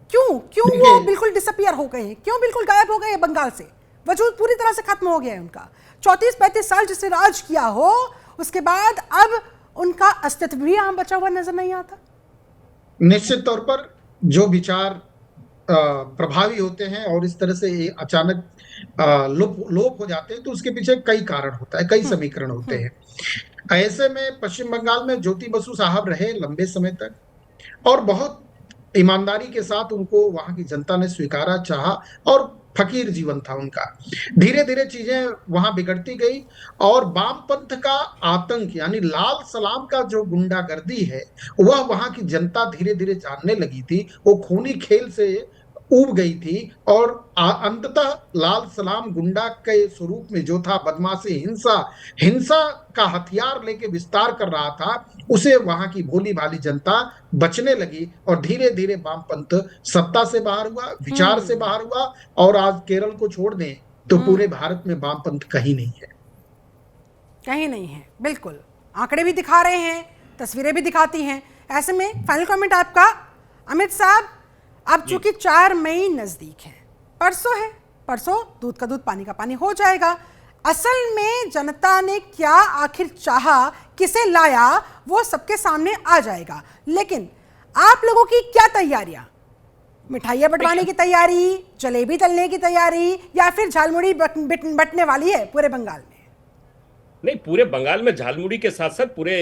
क्यों वो बिल्कुल डिसअपियर हो गए हैं? क्यों बिल्कुल गायब हो गए बंगाल से? वजूद पूरी तरह से खत्म हो गया है उनका। 34-35 साल जिसने राज किया हो, उसके बाद अब उनका अस्तित्व भी यहाँ बचा हुआ नजर नहीं आता। निश्चित तौर पर जो विचार प्रभावी होते हैं और इस तरह से अचानक लोप हो जाते हैं, तो उसके पीछे कई कारण होता है, कई समीकरण होते हैं। ऐसे में पश्चिम बंगाल में ज्योति बसु साहब रहे लंबे समय तक और बहुत ईमानदारी के साथ उनको वहां की जनता ने स्वीकारा, चाहा और फकीर जीवन था उनका। धीरे धीरे चीजें वहां बिगड़ती गई और वामपंथ का आतंक यानी लाल सलाम का जो गुंडागर्दी है वह वहां की जनता धीरे धीरे जानने लगी थी। वो खूनी खेल से उब गई थी और अंततः लाल सलाम गुंडा के स्वरूप में जो था बदमाशी, हिंसा का हथियार लेके विस्तार कर रहा था, उसे वहां की भोली भाली जनता बचने लगी और धीरे धीरे वामपंथ सत्ता से बाहर हुआ, विचार से बाहर हुआ और आज केरल को छोड़ दें तो पूरे भारत में वामपंथ कहीं नहीं है। कहीं नहीं है, बिल्कुल। आंकड़े भी दिखा रहे हैं, तस्वीरें भी दिखाती हैं। ऐसे में फाइनल कमेंट आपका अमित साहब। अब चूंकि 4 मई नजदीक है, परसों है, परसों दूध का दूध पानी का पानी हो जाएगा। असल में जनता ने क्या आखिर चाहा, किसे लाया, वो सबके सामने आ जाएगा। लेकिन आप लोगों की क्या तैयारियां? मिठाइयां बंटवाने की तैयारी, जलेबी तलने की तैयारी, या फिर झालमुड़ी बंटने वाली है पूरे बंगाल में? नहीं, पूरे बंगाल में झालमुड़ी के साथ साथ पूरे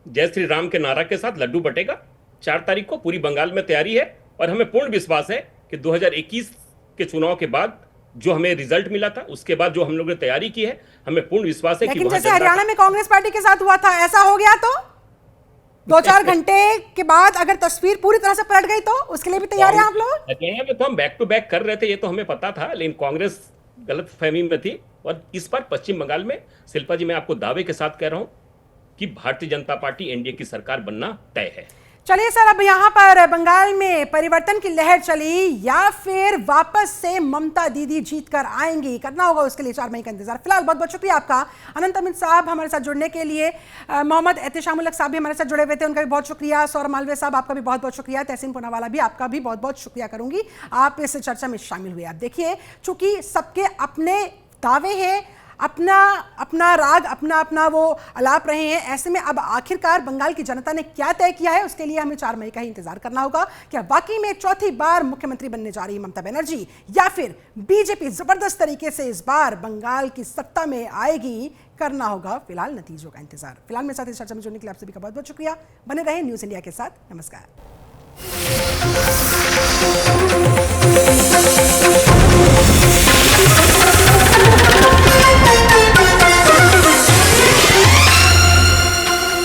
जय श्री राम के नारा के साथ लड्डू बटेगा। 4 तारीख को पूरी बंगाल में तैयारी है और हमें पूर्ण विश्वास है कि 2021 के चुनाव के बाद जो हमें रिजल्ट मिला था, उसके बाद जो हम लोगों ने तैयारी की है, हमें पूर्ण विश्वास है कि लेकिन जैसे हरियाणा में कांग्रेस पार्टी के साथ हुआ था, ऐसा हो गया तो 2-4 घंटे के बाद अगर तस्वीर पूरी तरह से पलट गई तो उसके लिए भी तैयार हैं आप लोग? हरियाणा में तो हम बैक टू बैक कर रहे थे, ये तो हमें पता था, लेकिन कांग्रेस गलत फहमी में थी। और इस बार पश्चिम बंगाल में शिल्पा जी, मैं आपको दावे के साथ कह रहा हूं कि भारतीय जनता पार्टी एनडीए की सरकार बनना तय है। चलिए सर, अब यहाँ पर बंगाल में परिवर्तन की लहर चली या फिर वापस से ममता दीदी जीत कर आएंगी, करना होगा उसके लिए 4 मई का इंतजार। फिलहाल बहुत बहुत शुक्रिया आपका अनंत अमित साहब हमारे साथ जुड़ने के लिए। मोहम्मद एहतेशामुल हक साहब भी हमारे साथ जुड़े हुए थे, उनका भी बहुत शुक्रिया। सौरभ मालवीय साहब आपका भी बहुत बहुत शुक्रिया। तहसीन पूनावाला भी आपका भी बहुत बहुत शुक्रिया करूंगी, आप इस चर्चा में शामिल हुए। आप देखिए, चूंकि सबके अपने दावे हैं, अपना राग, अपना वो अलाप रहे हैं, ऐसे में अब आखिरकार बंगाल की जनता ने क्या तय किया है, उसके लिए हमें 4 मई का ही इंतजार करना होगा। क्या वाकई में 4थी बार मुख्यमंत्री बनने जा रही ममता बनर्जी, या फिर बीजेपी जबरदस्त तरीके से इस बार बंगाल की सत्ता में आएगी, करना होगा फिलहाल नतीजों का इंतजार। फिलहाल मेरे साथ इस चर्चा में जुड़ने के लिए आप सभी का बहुत बहुत शुक्रिया। बने रहे न्यूज इंडिया के साथ। नमस्कार।